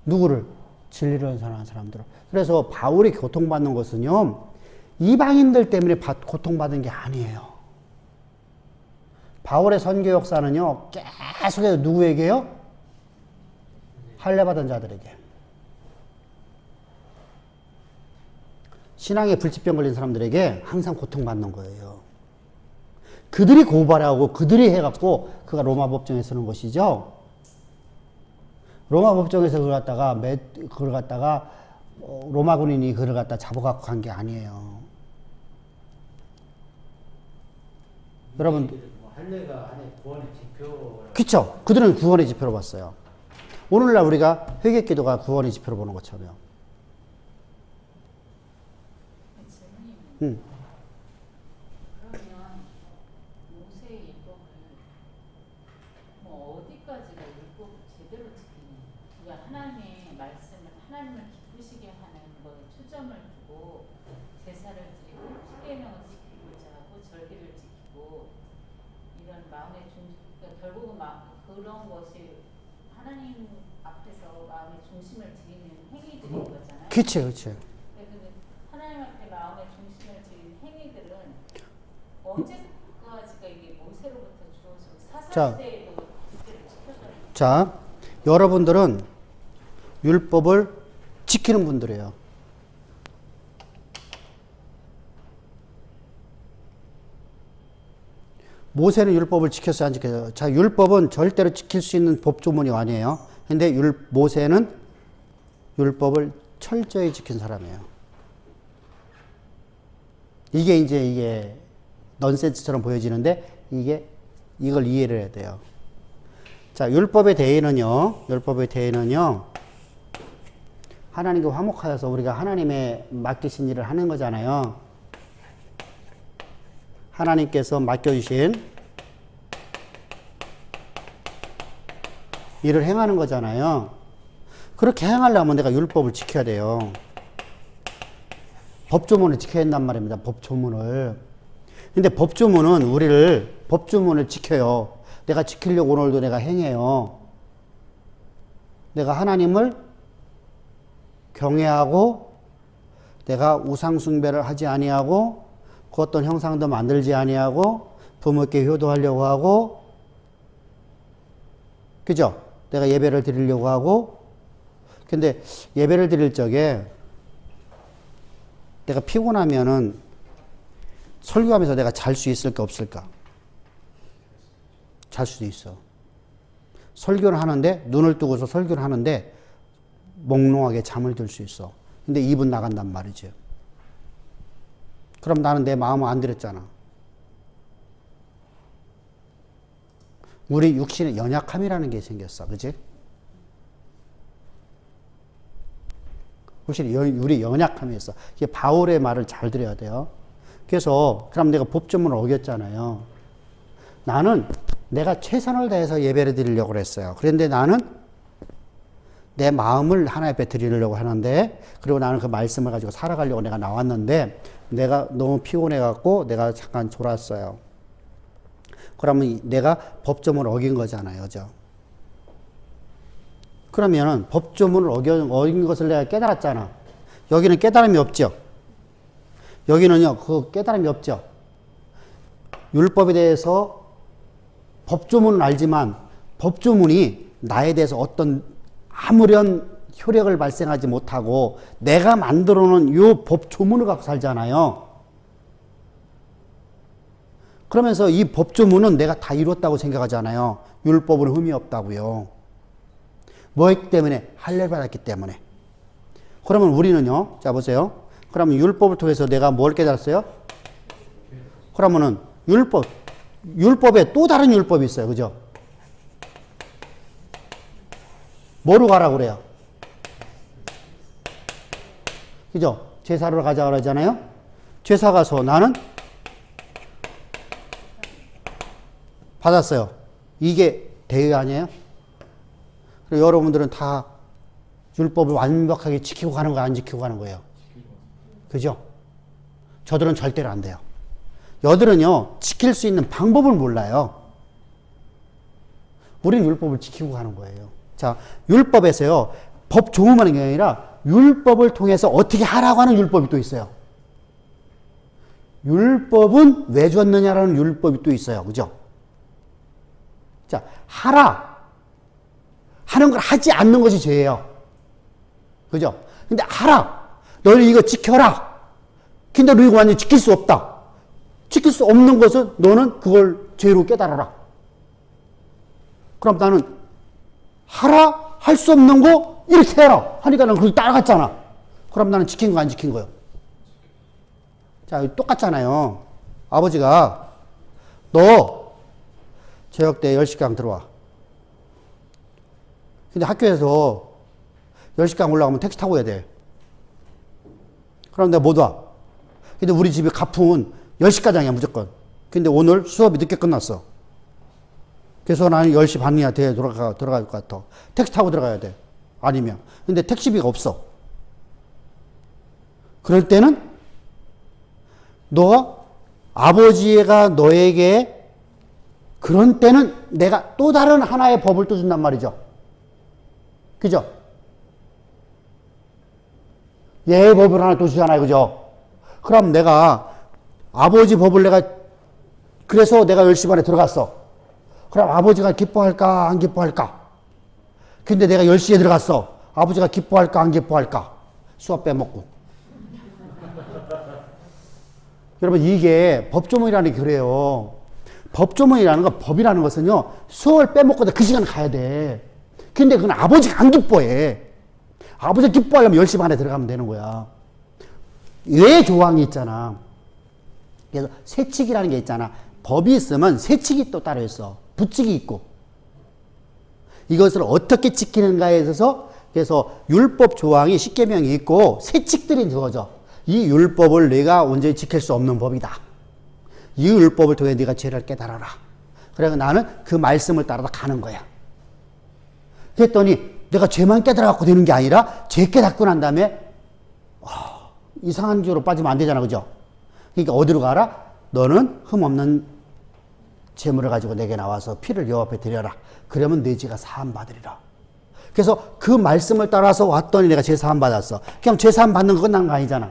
누구를? 진리를 전하는 사람들을. 그래서 바울이 고통받는 것은요, 이방인들 때문에 고통받은 게 아니에요. 바울의 선교 역사는요, 계속해서 누구에게요? 할례받은 자들에게. 신앙에 불치병 걸린 사람들에게 항상 고통받는 거예요. 그들이 고발하고 그들이 해갖고 그가 로마 법정에 서는 것이죠. 로마 법정에서 그걸 갖다가 로마 군인이 그를 갖다 잡아갖고 간 게 아니에요. 여러분, 할례가 안에 구원의 지표. 그쵸? 그들은 구원의 지표로 봤어요. 오늘날 우리가 회개기도가 구원의 지표로 보는 것처럼요. 그러면 모세의 율법을 뭐 어디까지가 율법을 제대로 지키니? 그러니까 하나님의 말씀을 하나님을 기쁘시게 하는 것에 초점을 두고 제사를 드리고 십계명을 지키고자 하고 절기를 지키고 이런 마음의 그러니까 결국은 그런 것이 하나님 앞에서 마음의 중심을 드리는 행위들인 거잖아요. 그치. 하나님 앞에 마음의 중심을 드리는 행위들은 언제까지가 이게 모세로부터 주어진 사사시대에도 그때를 지켜줘야 돼요. 자, 여러분들은 율법을 지키는 분들이에요. 모세는 율법을 지켰어요, 안 지켰어요? 자, 율법은 절대로 지킬 수 있는 법조문이 아니에요. 근데 모세는 율법을 철저히 지킨 사람이에요. 이게 넌센스처럼 보여지는데 이걸 이해를 해야 돼요. 자, 율법의 대의는요. 하나님과 화목하여서 우리가 하나님의 맡기신 일을 하는 거잖아요. 하나님께서 맡겨주신 일을 행하는 거잖아요. 그렇게 행하려면 내가 율법을 지켜야 돼요. 법조문을 지켜야 한단 말입니다. 법조문을. 근데 법조문을 지켜요. 내가 지키려고 오늘도 내가 행해요. 내가 하나님을 경외하고 내가 우상숭배를 하지 아니하고 그 어떤 형상도 만들지 아니하고 부모께 효도하려고 하고, 그죠? 내가 예배를 드리려고 하고. 근데 예배를 드릴 적에 내가 피곤하면은 설교하면서 내가 잘 수 있을까 없을까? 잘 수도 있어. 설교를 하는데 눈을 뜨고서 설교를 하는데 몽롱하게 잠을 들 수 있어. 근데 입은 나간단 말이지. 그럼 나는 내 마음을 안 들였잖아. 우리 육신에 연약함이라는 게 생겼어. 그치? 확실히 우리 연약함이 있어. 이게 바울의 말을 잘 들어야 돼요. 그래서 그럼 내가 법조문을 어겼잖아요. 나는 내가 최선을 다해서 예배를 드리려고 그랬어요. 그런데 나는 내 마음을 하나님 앞에 드리려고 하는데, 그리고 나는 그 말씀을 가지고 살아가려고 내가 나왔는데 내가 너무 피곤해갖고 내가 잠깐 졸았어요. 그러면 내가 법조문을 어긴 거잖아요. 그죠? 그러면은 법조문을 어긴 것을 내가 깨달았잖아. 여기는 깨달음이 없죠. 여기는요, 그 깨달음이 없죠. 율법에 대해서 법조문은 알지만 법조문이 나에 대해서 어떤 아무런 효력을 발생하지 못하고 내가 만들어 놓은 이 법조문을 갖고 살잖아요. 그러면서 이 법조문은 내가 다 이뤘다고 생각하잖아요. 율법은 흠이 없다고요. 뭐였기 때문에? 할례를 받았기 때문에. 그러면 우리는요, 자 보세요. 그러면 율법을 통해서 내가 뭘 깨달았어요? 그러면은 율법에 또 다른 율법이 있어요. 그죠? 뭐로 가라고 그래요? 그죠? 제사로 가자 그러잖아요. 제사 가서 나는 받았어요. 이게 대의 아니에요? 그리고 여러분들은 다 율법을 완벽하게 지키고 가는 거야, 안 지키고 가는 거예요? 그죠? 저들은 절대로 안 돼요. 여들은요, 지킬 수 있는 방법을 몰라요. 우리는 율법을 지키고 가는 거예요. 자, 율법에서요, 법 조문하는 게 아니라 율법을 통해서 어떻게 하라고 하는 율법이 또 있어요. 율법은 왜 줬느냐라는 율법이 또 있어요. 그죠? 자, 하라. 하는 걸 하지 않는 것이 죄예요. 그죠? 근데 하라. 너희 이거 지켜라. 근데 너 이거 완전히 지킬 수 없다. 지킬 수 없는 것은 너는 그걸 죄로 깨달아라. 그럼 나는 하라. 할 수 없는 거 이렇게 해라. 하니까 나는 그걸 따라갔잖아. 그럼 나는 지킨 거 안 지킨 거예요? 자, 똑같잖아요. 아버지가 너 체육대 10시간 들어와. 근데 학교에서 10시간 올라가면 택시 타고 해야 돼. 그럼 내가 못 와. 근데 우리 집에 가풍은 10시까지야 무조건. 근데 오늘 수업이 늦게 끝났어. 그래서 나는 10시 반이야 돼 들어갈 것 같아. 택시 타고 들어가야 돼. 아니면. 근데 택시비가 없어. 그럴 때는 너가 아버지가 너에게 그런 때는 내가 또 다른 하나의 법을 또 준단 말이죠. 그죠? 얘의 법을 하나 또 주잖아요. 그죠? 그럼 내가 아버지 법을 그래서 내가 10시 반에 들어갔어. 그럼 아버지가 기뻐할까 안 기뻐할까? 근데 내가 10시에 들어갔어. 아버지가 기뻐할까 안 기뻐할까? 수업 빼먹고. 여러분 이게 법조문이라는 게 그래요. 법조문이라는 거, 법이라는 것은요, 수업을 빼먹고 그 시간에 가야 돼. 근데 그건 아버지가 안 기뻐해. 아버지가 기뻐하려면 10시 반에 들어가면 되는 거야. 왜 조항이 있잖아. 그래서 세칙이라는 게 있잖아. 법이 있으면 세칙이 또 따로 있어. 부칙이 있고. 이것을 어떻게 지키는가에 있어서 그래서 율법 조항이 십계명이 있고 세칙들이 그거죠. 이 율법을 내가 온전히 지킬 수 없는 법이다. 이 율법을 통해 네가 죄를 깨달아라. 그래서 나는 그 말씀을 따라 가는 거야. 그랬더니 내가 죄만 깨달아갖고 되는 게 아니라 죄 깨닫고 난 다음에 이상한 죄로 빠지면 안 되잖아. 그죠? 그러니까 어디로 가라? 너는 흠없는 재물을 가지고 내게 나와서 피를 여호와 앞에 드려라. 그러면 내 죄가 사함 받으리라. 그래서 그 말씀을 따라서 왔더니 내가 죄 사함 받았어. 그냥 죄 사함 받는 거 끝난 거 아니잖아.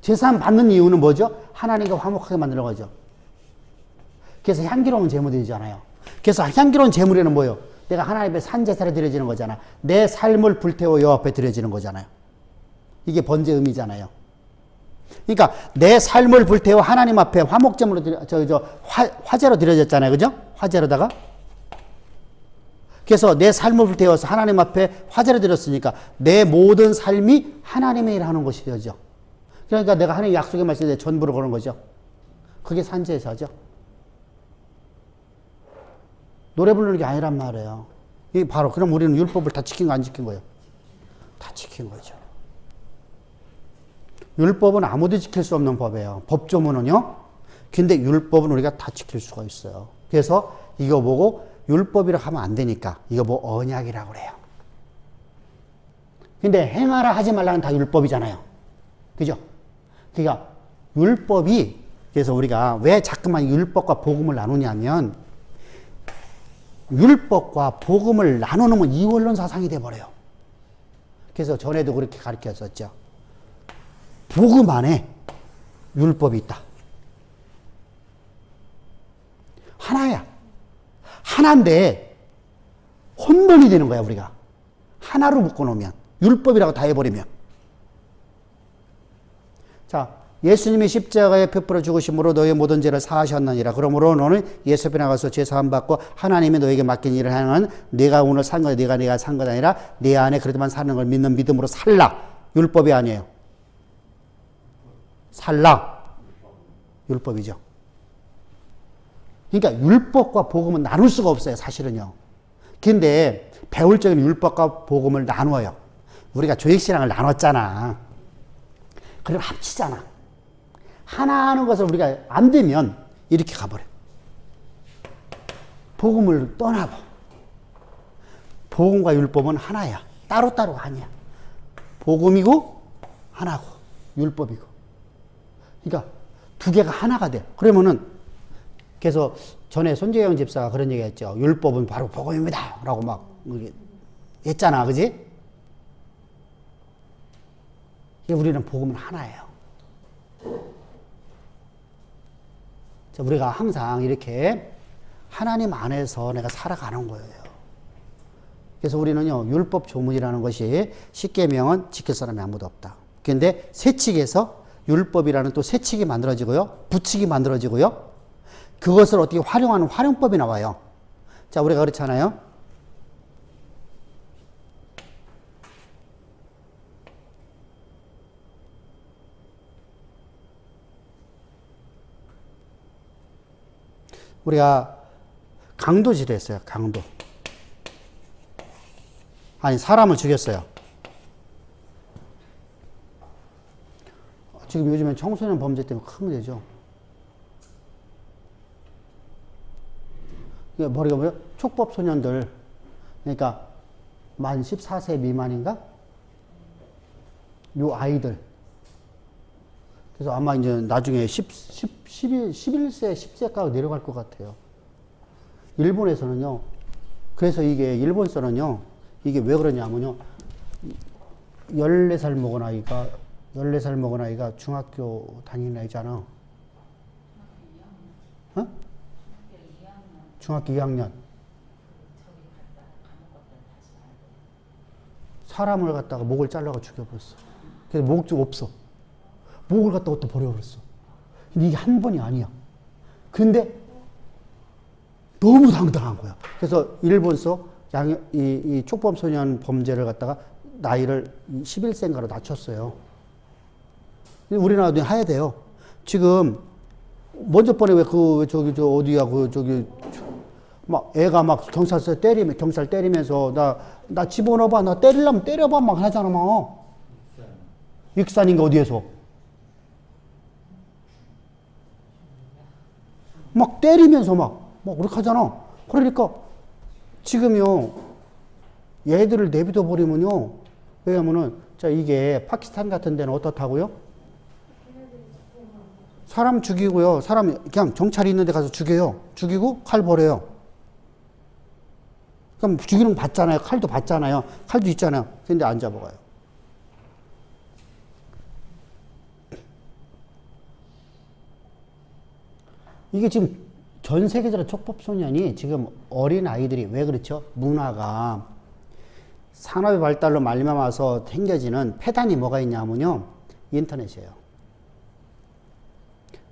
죄 사함 받는 이유는 뭐죠? 하나님과 화목하게 만드는 거죠. 그래서 향기로운 제물이잖아요. 그래서 향기로운 제물에는 뭐예요? 내가 하나님 앞에 산제사를 드려지는 거잖아. 내 삶을 불태워 여호와 앞에 드려지는 거잖아요. 이게 번제 의미잖아요. 그러니까 내 삶을 불태워 하나님 앞에 화목제물로 화제로 드려졌잖아요. 그죠? 화제로다가. 그래서 내 삶을 불태워서 하나님 앞에 화제로 드렸으니까 내 모든 삶이 하나님의 일을 하는 것이 되죠. 그러니까 내가 하나님의 약속의 말씀에 전부를 거는 거죠. 그게 산제사죠. 노래 부르는 게 아니란 말이에요. 이게 바로 그럼 우리는 율법을 다 지킨 거 안 지킨 거예요? 다 지킨 거죠. 율법은 아무도 지킬 수 없는 법이에요. 법조문은요. 근데 율법은 우리가 다 지킬 수가 있어요. 그래서 이거 보고 율법이라고 하면 안 되니까 이거 뭐 언약이라고 그래요. 근데 행하라 하지 말라는 다 율법이잖아요. 그죠? 그러니까 율법이 그래서 우리가 왜 자꾸만 율법과 복음을 나누냐면 율법과 복음을 나누면 이원론 사상이 돼버려요. 그래서 전에도 그렇게 가르쳤었죠. 복음 안에 율법이 있다. 하나야. 하나인데 혼돈이 되는 거야, 우리가. 하나로 묶어놓으면. 율법이라고 다 해버리면. 자, 예수님이 십자가에 뼈부러 죽으심으로 너의 모든 죄를 사하셨느니라. 그러므로 너는 예수 앞에 나가서 죄 사함 받고 하나님이 너에게 맡긴 일을 하는 네가 오늘 산 거야. 네가 산 것 아니라 내 안에 그래도만 사는 걸 믿는 믿음으로 살라. 율법이 아니에요. 살라. 율법이죠. 그러니까 율법과 복음은 나눌 수가 없어요, 사실은요. 근데 배울 적에는 율법과 복음을 나누어요. 우리가 조익신앙을 나눴잖아. 그럼 합치잖아. 하나 하는 것을 우리가 안 되면 이렇게 가버려. 복음을 떠나고. 복음과 율법은 하나야. 따로따로 아니야. 복음이고 하나고 율법이고. 그러니까 두 개가 하나가 돼. 그러면은 그래서 전에 손재영 집사가 그런 얘기 했죠. 율법은 바로 복음입니다. 라고 막 했잖아. 그지? 우리는 복음은 하나예요. 자, 우리가 항상 이렇게 하나님 안에서 내가 살아가는 거예요. 그래서 우리는요, 율법 조문이라는 것이 십계명은 지킬 사람이 아무도 없다. 그런데 세칙에서 율법이라는 또 세칙이 만들어지고요, 부칙이 만들어지고요, 그것을 어떻게 활용하는 활용법이 나와요. 자, 우리가 그렇잖아요. 우리가 강도질을 했어요. 강도. 아니, 사람을 죽였어요. 지금 요즘엔 청소년 범죄 때문에 큰 문제죠. 머리가 뭐예요? 촉법 소년들. 그러니까 만 14세 미만인가? 요 아이들. 그래서 아마 이제 나중에 11세, 10세까지 내려갈 것 같아요. 일본에서는요. 그래서 이게 일본서는요. 이게 왜 그러냐면요. 14살 먹은 아이가 중학교 다니는 아이잖아. 어? 중학교 2학년. 사람을 갖다가 목을 잘라가 죽여버렸어. 그래서 목줄 없어. 목을 갖다가 또 버려버렸어. 근데 이게 한 번이 아니야. 근데 너무 당당한 거야. 그래서 일본서 이 촉법 소년 범죄를 갖다가 나이를 11세인가로 낮췄어요. 우리나라도 해야 돼요. 지금 먼저 번에 왜 어디야 막 애가 막 경찰서 경찰 때리면서 나 집어넣어봐, 나 때리려면 때려봐 막 하잖아 막. 익산인가 어디에서 막 때리면서 막 그렇게 하잖아. 그러니까 지금요 얘들을 내비둬 버리면요, 왜냐면은 자 이게 파키스탄 같은 데는 어떻다고요? 사람 죽이고요, 사람 그냥 경찰이 있는 데 가서 죽여요. 죽이고 칼 버려요. 그럼 죽이는 거 봤잖아요. 칼도 봤잖아요. 칼도 있잖아요. 근데 안 잡아가요. 이게 지금 전 세계적으로 촉법소년이 지금 어린 아이들이 왜 그렇죠? 문화가 산업의 발달로 말미암아서 생겨지는 폐단이 뭐가 있냐면요, 인터넷이에요.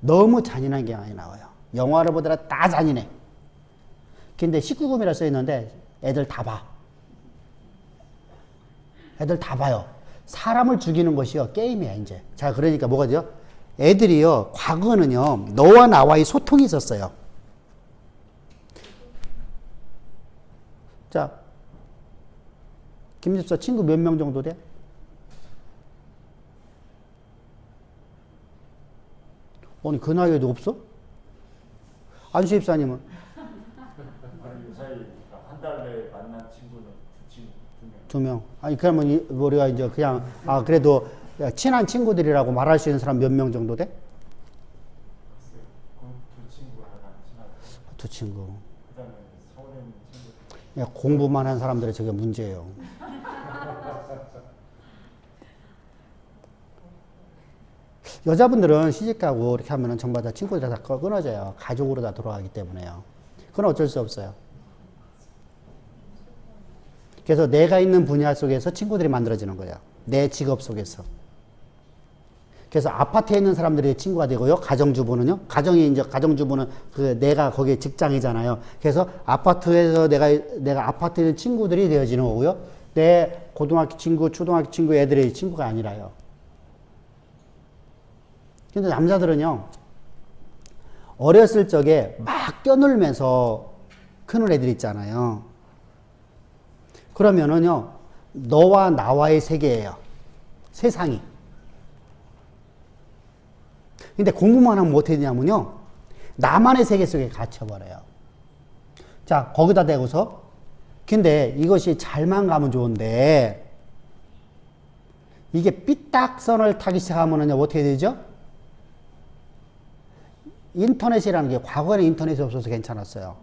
너무 잔인한 게 많이 나와요. 영화를 보더라 다 잔인해. 근데 19금이라 써있는데 애들 다 봐. 애들 다 봐요. 사람을 죽이는 것이요 게임이야 이제. 자, 그러니까 뭐가 돼요? 애들이요 과거는요 너와 나와의 소통이 있었어요. 자, 김집사 친구 몇 명 정도 돼? 아니 그 나이에도 없어? 안수 집사님은? 아니 요사이 한 달 내에 만난 친구는 두 명. 아니 그러면 우리가 이제 그냥 그래도 친한 친구들이라고 말할 수 있는 사람 몇 명 정도 돼? 두 친구 하나 친하고. 두 친구. 그다음에 서울에 있는 친구. 야, 공부만 한 사람들이 저게 문제예요. 여자분들은 시집가고 이렇게 하면은 전부 다 친구들이 다 끊어져요. 가족으로 다 돌아가기 때문에요. 그건 어쩔 수 없어요. 그래서 내가 있는 분야 속에서 친구들이 만들어지는 거예요. 내 직업 속에서. 그래서 아파트에 있는 사람들이 친구가 되고요. 가정주부는요. 가정주부는 그 내가 거기에 직장이잖아요. 그래서 아파트에서 내가 아파트에 있는 친구들이 되어지는 거고요. 내 고등학교 친구, 초등학교 친구 애들의 친구가 아니라요. 근데 남자들은요. 어렸을 적에 막 뛰어놀면서 크는 애들 있잖아요. 그러면은요. 너와 나와의 세계예요. 세상이. 근데 공부만 하면 어떻게 되냐면요. 나만의 세계 속에 갇혀버려요. 자, 거기다 대고서. 근데 이것이 잘만 가면 좋은데, 이게 삐딱선을 타기 시작하면은 어떻게 되죠? 인터넷이라는 게 과거에는 인터넷이 없어서 괜찮았어요.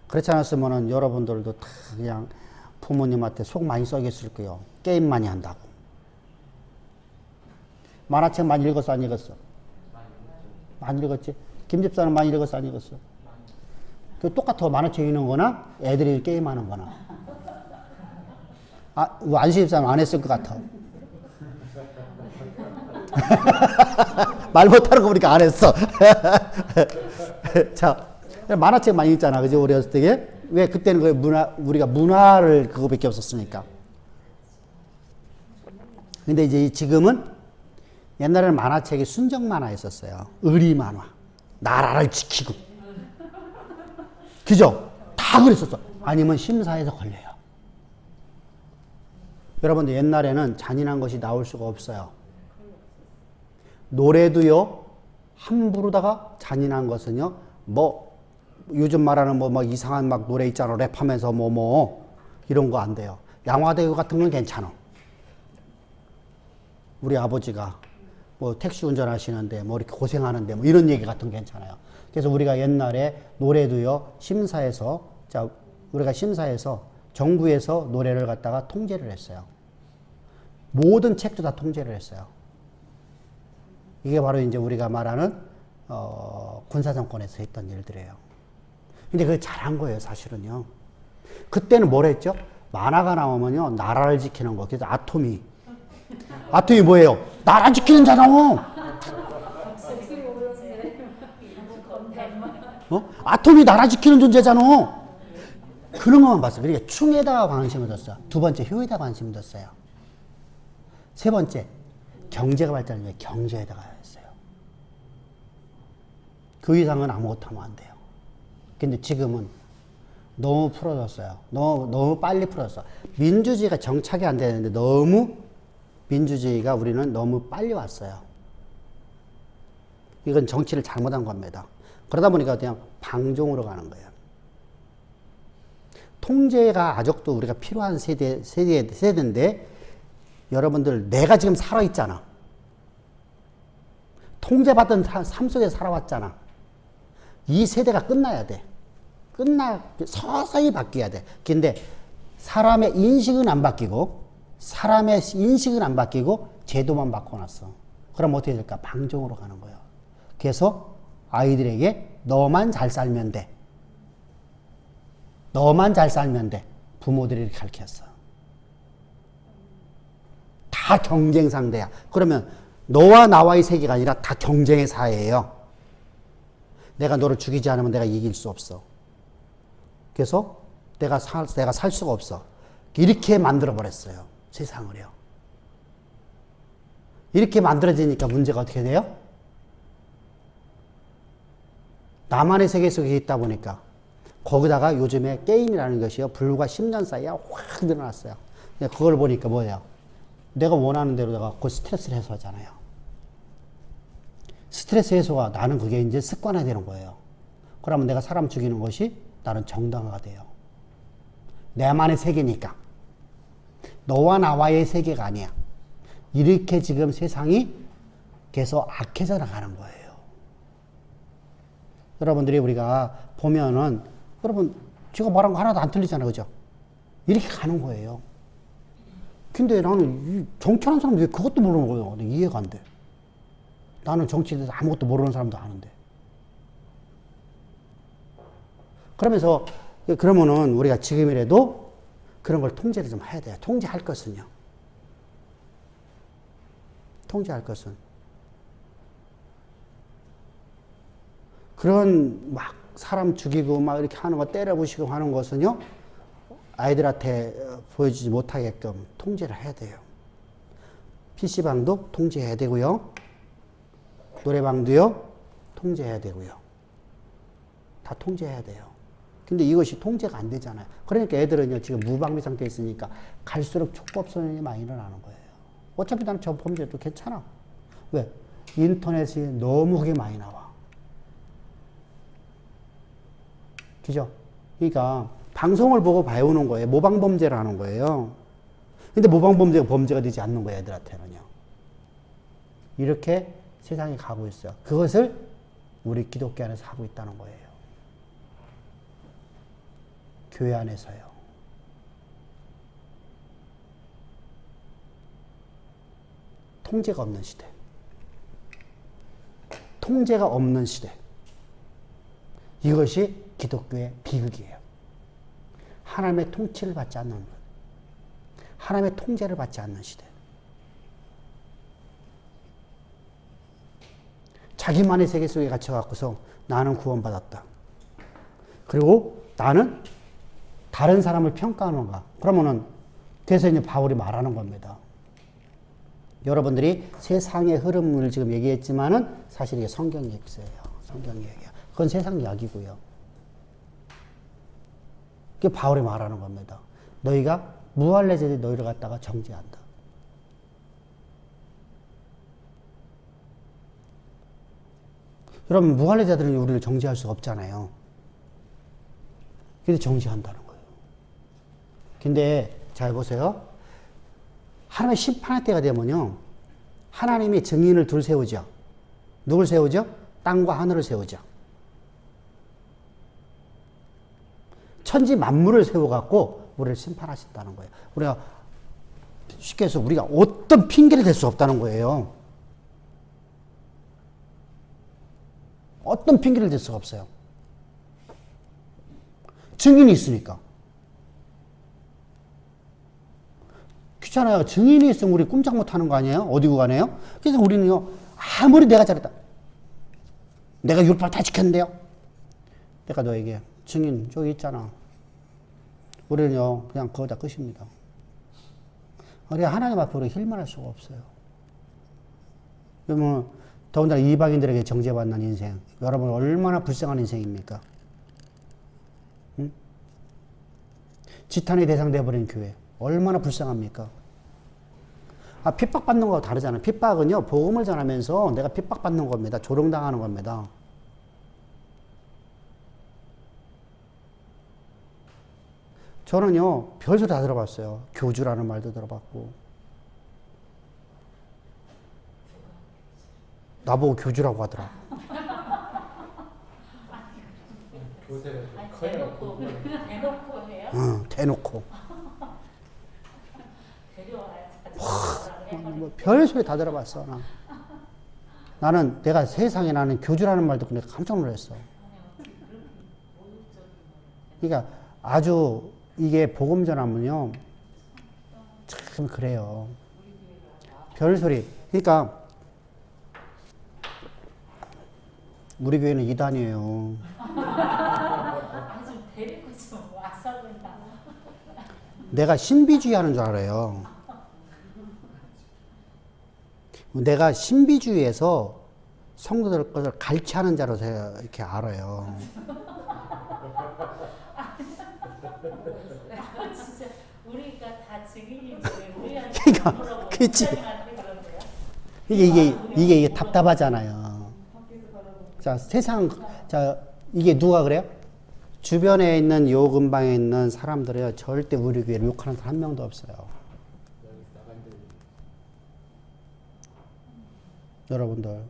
그렇지 않았으면은 여러분들도 다 그냥 부모님한테 속 많이 썩였을 거예요. 게임 많이 한다고. 만화책 많이 읽었어, 안 읽었어? 많이 읽었지? 김 집사는 많이 읽었어, 안 읽었어? 그 똑같아. 만화책 읽는 거나 애들이 게임하는 거나. 아, 안시 집사는 안 했을 것 같아. 말 못하는 거 보니까 안 했어. 자, 만화책 많이 읽잖아. 그지? 우리 어렸을 때. 왜? 그때는 그 우리가 문화를 그거밖에 없었으니까. 근데 이제 지금은 옛날에는 만화책이 순정 만화였었어요. 의리 만화. 나라를 지키고. 그죠? 다 그랬었어. 아니면 심사에서 걸려요. 여러분들 옛날에는 잔인한 것이 나올 수가 없어요. 노래도요, 함부로다가 잔인한 것은요, 뭐, 요즘 말하는 뭐 이상한 막 노래 있잖아. 랩하면서 이런 거 안 돼요. 양화대교 같은 건 괜찮아. 우리 아버지가 뭐 택시 운전하시는데 뭐 이렇게 고생하는데 뭐 이런 얘기 같은 거 괜찮아요. 그래서 우리가 옛날에 노래도요, 우리가 심사에서 정부에서 노래를 갖다가 통제를 했어요. 모든 책도 다 통제를 했어요. 이게 바로 이제 우리가 말하는 군사정권에서 했던 일들이에요. 근데 그게 잘한 거예요, 사실은요. 그때는 뭘 했죠? 만화가 나오면요, 나라를 지키는 거. 그래서 아토미 뭐예요? 나라 지키는 자잖아. 아톰이 나라 지키는 존재잖아. 그런 것만 봤어. 그러니까 충에다가 관심을 뒀어요. 두 번째, 효에다가 관심을 뒀어요. 세 번째, 경제가 발달을 위해 경제에다가 했어요. 그 이상은 아무것도 하면 안 돼요. 근데 지금은 너무 풀어졌어요. 너무 빨리 풀어졌어. 민주주의가 정착이 안 되는데 민주주의가 우리는 너무 빨리 왔어요. 이건 정치를 잘못한 겁니다. 그러다 보니까 그냥 방종으로 가는 거예요. 통제가 아직도 우리가 필요한 세대인데 여러분들 내가 지금 살아있잖아. 통제받던 삶 속에 살아왔잖아. 이 세대가 끝나야 돼. 서서히 바뀌어야 돼. 근데 사람의 인식은 안 바뀌고 제도만 바꿔놨어. 그럼 어떻게 될까? 방종으로 가는 거예요. 그래서 아이들에게 너만 잘 살면 돼. 부모들이 이렇게 가르쳤어. 다 경쟁 상대야. 그러면 너와 나와의 세계가 아니라 다 경쟁의 사회예요. 내가 너를 죽이지 않으면 내가 이길 수 없어. 그래서 내가 살 수가 없어. 이렇게 만들어버렸어요. 세상을요. 이렇게 만들어지니까 문제가 어떻게 돼요? 나만의 세계 속에 있다 보니까 거기다가 요즘에 게임이라는 것이요. 불과 10년 사이에 확 늘어났어요. 그걸 보니까 뭐예요? 내가 원하는 대로 내가 그 스트레스를 해소하잖아요. 스트레스 해소가 나는 그게 이제 습관화 되는 거예요. 그러면 내가 사람 죽이는 것이 나는 정당화가 돼요. 내만의 세계니까. 너와 나와의 세계가 아니야. 이렇게 지금 세상이 계속 악해져 나가는 거예요. 여러분들이 우리가 보면은 여러분 제가 말한 거 하나도 안 틀리잖아요. 그죠? 이렇게 가는 거예요. 근데 나는 정치하는 사람들 왜 그것도 모르는 거예요. 이해가 안 돼. 나는 정치에 대해서 아무것도 모르는 사람도 아는데. 그러면서 그러면은 우리가 지금이라도 그런 걸 통제를 좀 해야 돼요. 통제할 것은요. 통제할 것은. 그런 막 사람 죽이고 막 이렇게 하는 거 때려부시고 하는 것은요. 아이들한테 보여주지 못하게끔 통제를 해야 돼요. PC방도 통제해야 되고요. 노래방도요. 통제해야 되고요. 다 통제해야 돼요. 근데 이것이 통제가 안 되잖아요. 그러니까 애들은요, 지금 무방비 상태에 있으니까 갈수록 촉법소년이 많이 일어나는 거예요. 어차피 나는 저 범죄도 괜찮아. 왜? 인터넷이 너무 그게 많이 나와. 그죠? 그러니까 방송을 보고 배우는 거예요. 모방범죄를 하는 거예요. 근데 모방범죄가 범죄가 되지 않는 거예요, 애들한테는요. 이렇게 세상이 가고 있어요. 그것을 우리 기독교 안에서 하고 있다는 거예요. 교회 안에서요. 통제가 없는 시대. 통제가 없는 시대. 이것이 기독교의 비극이에요. 하나님의 통치를 받지 않는 것. 하나님의 통제를 받지 않는 시대. 자기만의 세계 속에 갇혀갖고서 나는 구원받았다. 그리고 나는 다른 사람을 평가하는가. 그러면은, 그래서 이제 바울이 말하는 겁니다. 여러분들이 세상의 흐름을 지금 얘기했지만은 사실 이게 성경 얘기예요. 성경 얘기야. 그건 세상 이야기고요. 그게 바울이 말하는 겁니다. 너희가 무할례자들이 너희를 갖다가 정죄한다. 여러분, 무할례자들은 우리를 정죄할 수 없잖아요. 근데 정죄한다는 거예요. 근데 잘 보세요. 하나님의 심판의 때가 되면요. 하나님이 증인을 둘 세우죠. 누굴 세우죠? 땅과 하늘을 세우죠. 천지 만물을 세워갖고 우리를 심판하신다는 거예요. 우리가 쉽게 해서 우리가 어떤 핑계를 댈 수 없다는 거예요. 어떤 핑계를 댈 수가 없어요. 증인이 있으니까. 그렇잖아요. 증인이 있으면 우리 꼼짝 못하는 거 아니에요? 어디 구간에요? 그래서 우리는요. 아무리 내가 잘했다. 내가 율법 다 지켰는데요. 내가 너에게 증인 저기 있잖아. 우리는요. 그냥 그거 다 끝입니다. 우리 하나님 앞에 우리 힐만할 수가 없어요. 그러면 더군다나 이방인들에게 정죄받는 인생. 여러분 얼마나 불쌍한 인생입니까? 응? 지탄의 대상 되어버린 교회. 얼마나 불쌍합니까? 아, 핍박받는 거하고 다르잖아요. 핍박은요, 복음을 전하면서 내가 핍박받는 겁니다. 조롱당하는 겁니다. 저는요, 별소리 다 들어봤어요. 교주라는 말도 들어봤고. 나보고 교주라고 하더라. 교세가 좀 아니, 커요. 대놓고 해요? 응, 대놓고. 뭐 별소리 다 들어봤어. 나는 내가 세상에 나는 교주라는 말 듣고 내가 깜짝 놀랐어. 그러니까 아주 이게 복음 전하면요. 참 그래요. 별소리. 그러니까 우리 교회는 이단이에요. 아주 데리고 좀 와서 그냥. 내가 신비주의 하는 줄 알아요. 내가 신비주의에서 성도들 것을 갈취하는 자로서 이렇게 알아요. 진짜 우리가 다 증인인데 우리한테 그러니까, 물어보고 그치. 목사님한테 그런데요? 이게 답답하잖아요. 자, 이게 누가 그래요? 주변에 있는 요 근방에 있는 사람들이요. 절대 우리 교회를 욕하는 사람 한 명도 없어요. 여러분들.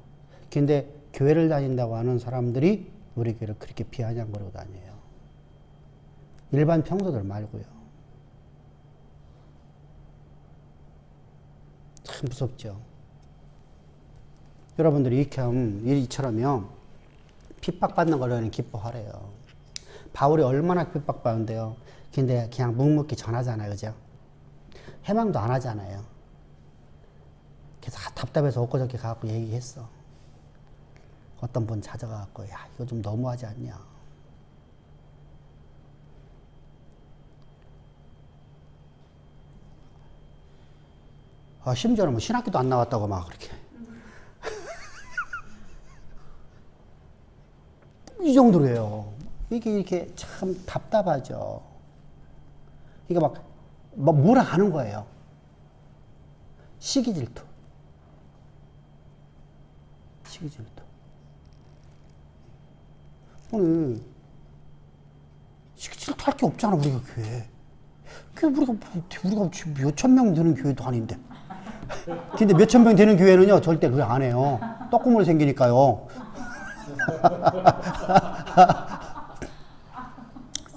근데 교회를 다닌다고 하는 사람들이 우리 교회를 그렇게 비아냥거리고 다녀요. 일반 평소들 말고요. 참 무섭죠. 여러분들이 이처럼요. 핍박받는 걸로는 기뻐하래요. 바울이 얼마나 핍박받는데요. 근데 그냥 묵묵히 전하잖아요. 그죠? 해망도 안 하잖아요. 그래서 답답해서 엊그저께 가갖고 얘기했어. 어떤 분 찾아가갖고, 야, 이거 좀 너무하지 않냐. 심지어는 뭐 신학교도 안 나왔다고 막 그렇게. 이 정도로 해요. 이게 이렇게 참 답답하죠. 이게 막 뭐라 하는 거예요. 시기 질투. 시기 질투. 오늘 시기 질투 할 게 없잖아, 우리가 교회. 우리가 지금 몇천 명 되는 교회도 아닌데. 근데 몇천 명 되는 교회는요, 절대 그거 안 해요. 떡국물 생기니까요.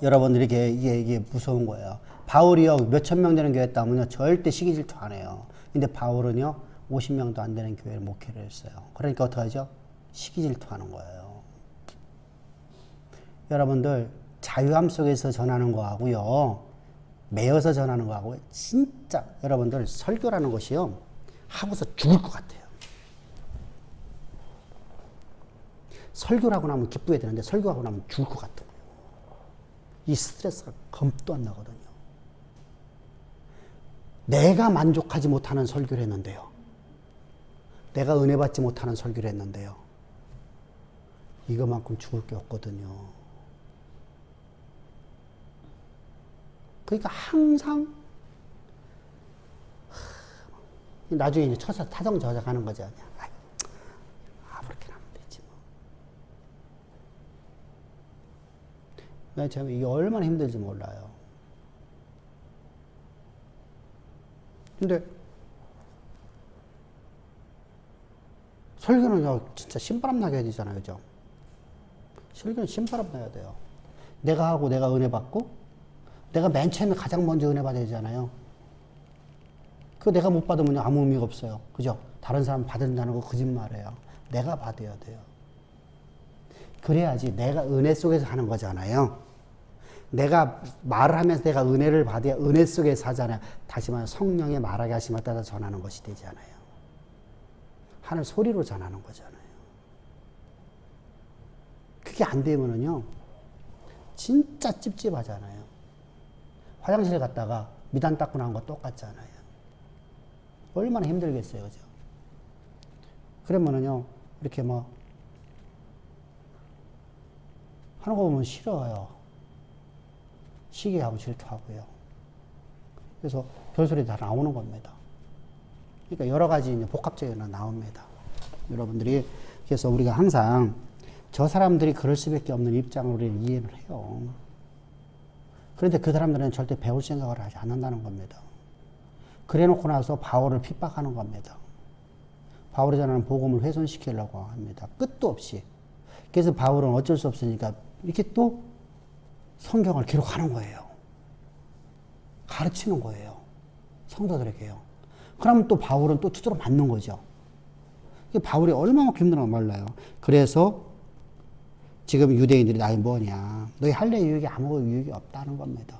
여러분들이 이게 무서운 거예요. 바울이요, 몇천 명 되는 교회 했다면요, 절대 시기 질투 안 해요. 근데 바울은요, 50명도 안 되는 교회를 목회를 했어요. 그러니까 어떡하죠? 시기 질투하는 거예요. 여러분들, 자유함 속에서 전하는 거하고요, 매여서 전하는 거하고, 진짜 여러분들 설교라는 것이요, 하고서 죽을 것 같아요. 설교를 하고 나면 기쁘게 되는데 설교하고 나면 죽을 것 같은 거예요. 이 스트레스가 겁도 안 나거든요. 내가 만족하지 못하는 설교를 했는데요. 내가 은혜 받지 못하는 설교를 했는데요. 이거만큼 죽을 게 없거든요. 그러니까 항상 나중에 이제 타정 저작하는 거죠. 그렇게 하면 되지 뭐. 참 이게 얼마나 힘들지 몰라요. 근데 설교는 진짜 신바람 나게 해야 되잖아요. 그죠? 설교는 신바람 나야 돼요. 내가 하고 내가 은혜 받고 내가 맨 처음에 가장 먼저 은혜 받아야 되잖아요. 그거 내가 못 받으면 아무 의미가 없어요. 그죠? 다른 사람 받는다는 거 거짓말이에요. 내가 받아야 돼요. 그래야지 내가 은혜 속에서 하는 거잖아요. 내가 말을 하면서 내가 은혜를 받아야 은혜 속에서 하잖아요. 다시 말해 성령의 말하게 하심에 따라 전하는 것이 되잖아요. 하늘 소리로 전하는 거잖아요. 그게 안 되면은요, 진짜 찝찝하잖아요. 화장실 갔다가 미단 닦고 나온 거 똑같잖아요. 얼마나 힘들겠어요. 그죠? 그러면은요, 이렇게 뭐, 하는 거 보면 싫어요. 시기하고 질투하고요. 그래서 별소리 다 나오는 겁니다. 그러니까 여러 가지 복합적인 거 나옵니다. 여러분들이, 그래서 우리가 항상 저 사람들이 그럴 수밖에 없는 입장을 우리는 이해를 해요. 그런데 그 사람들은 절대 배울 생각을 하지 않는다는 겁니다. 그래 놓고 나서 바울을 핍박하는 겁니다. 바울이 전하는 복음을 훼손시키려고 합니다. 끝도 없이. 그래서 바울은 어쩔 수 없으니까 이렇게 또 성경을 기록하는 거예요. 가르치는 거예요. 성도들에게요. 그러면 또 바울은 또 두드러 맞는 거죠. 바울이 얼마나 힘들어 몰라요. 그래서 지금 유대인들이 나이 뭐냐. 너희 할례 유익이 아무 유익이 없다는 겁니다.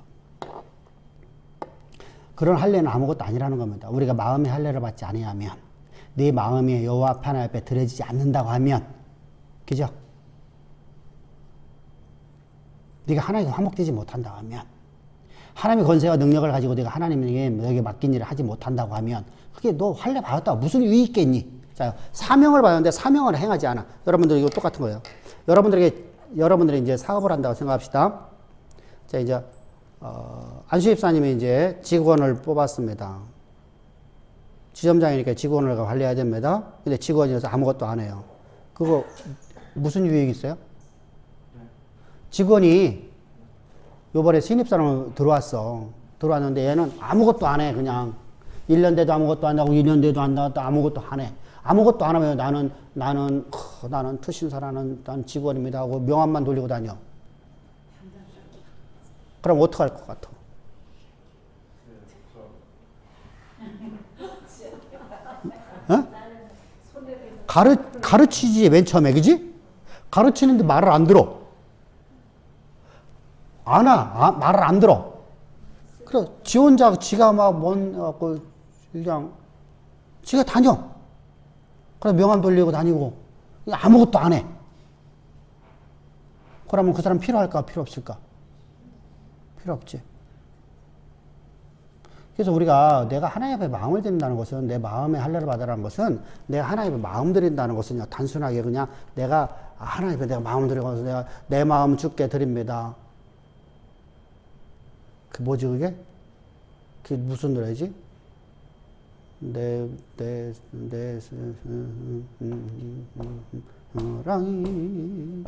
그런 할례는 아무것도 아니라는 겁니다. 우리가 마음의 할례를 받지 아니하면, 네 마음이 여호와 앞에 하나님 앞에 드려지지 않는다고 하면, 그죠? 네가 하나님과 화목되지 못한다고 하면, 하나님의 권세와 능력을 가지고 네가 하나님에게 너에게 맡긴 일을 하지 못한다고 하면, 그게 너 할례 받았다고 무슨 유익이 있겠니? 자, 사명을 받았는데 사명을 행하지 않아. 여러분들 이거 똑같은 거예요. 여러분들이 이제 사업을 한다고 생각합시다. 자, 이제 안수 집사님이 이제 직원을 뽑았습니다. 지점장이니까 직원을 관리해야 됩니다. 근데 직원이어서 아무것도 안 해요. 그거 무슨 유익이 있어요? 직원이 요번에 신입사원 들어왔는데 얘는 아무것도 안 해. 그냥 1년 돼도 아무것도 안 하고 2년 돼도 아무것도 안 해. 아무것도 안 하면 나는 투신사라는 난 직원입니다 하고 명함만 돌리고 다녀. 그럼 어떡할 것 같아? 어? 가르치지, 맨 처음에, 그지? 가르치는데 말을 안 들어. 말을 안 들어. 그래, 지 혼자, 지가 막, 그냥, 지가 다녀. 그래, 명함 돌리고 다니고, 아무것도 안 해. 그러면 그 사람 필요할까, 필요 없을까? 필요 없지. 그래서 우리가 내가 하나님 앞에 마음을 드린다는 것은, 내 마음의 할례를 받으라는 것은, 내가 하나님 앞에 마음 드린다는 것은 단순하게 그냥 내가 하나님 앞에 내가 마음을 드리고서 내가 내 마음 주께 드립니다. 그 뭐지 그게? 그게 무슨 노래지? 사랑이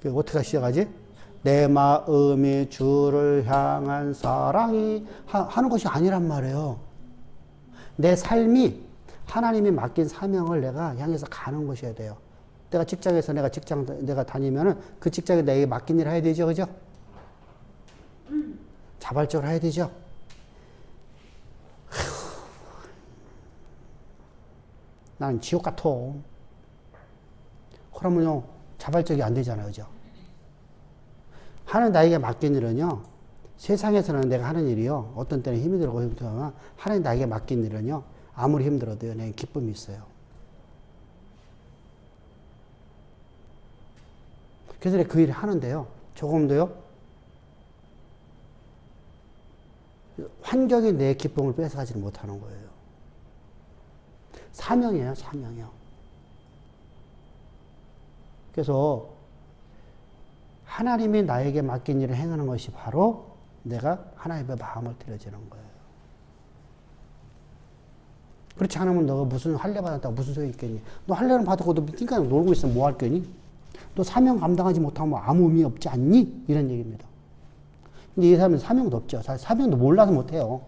그 어떻게 시작하지? 내 마음이 주를 향한 사랑이 하는 것이 아니란 말이에요. 내 삶이 하나님이 맡긴 사명을 내가 향해서 가는 것이어야 돼요. 내가 직장에서 내가 다니면은 그 직장에 내게 맡긴 일을 해야 되죠, 그죠? 자발적으로 해야 되죠. 나는 지옥 같아. 그러면요, 자발적이 안 되잖아요, 그죠? 하나님 나에게 맡긴 일은요, 세상에서는 내가 하는 일이요, 어떤 때는 힘이 들고 힘들지만, 하나님 나에게 맡긴 일은요, 아무리 힘들어도요, 내게 기쁨이 있어요. 그래서 내가 그 일을 하는데요, 조금도요, 환경이 내 기쁨을 뺏어가지는 못하는 거예요. 사명이에요, 사명이요. 그래서 하나님이 나에게 맡긴 일을 행하는 것이 바로 내가 하나님의 마음을 들여주는 거예요. 그렇지 않으면 너가 무슨 할례 받았다고 무슨 소용이 있겠니? 너 할례는 받고 너 띵까 놀고 있으면 뭐 할 거니? 너 사명 감당하지 못하면 아무 의미 없지 않니? 이런 얘기입니다. 근데 이 사람은 사명도 없죠. 사명도 몰라서 못해요.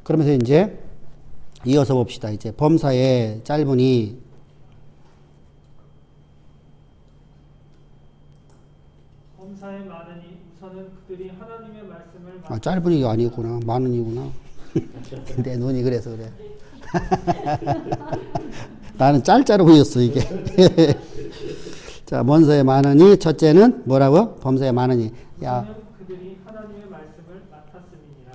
그러면서 이제 이어서 봅시다. 이제 범사에 짧으니 범사에 많으니 우선은 그들이 하나님의 말씀을 짧으니가 아니구나. 많으니구나. 내 눈이 그래서 그래. 나는 짤짤해 보였어 이게. 자, 범사에 많으니 첫째는 뭐라고? 범사에 많으니. 야. 그들이 하나님의 말씀을 맡았음이니라.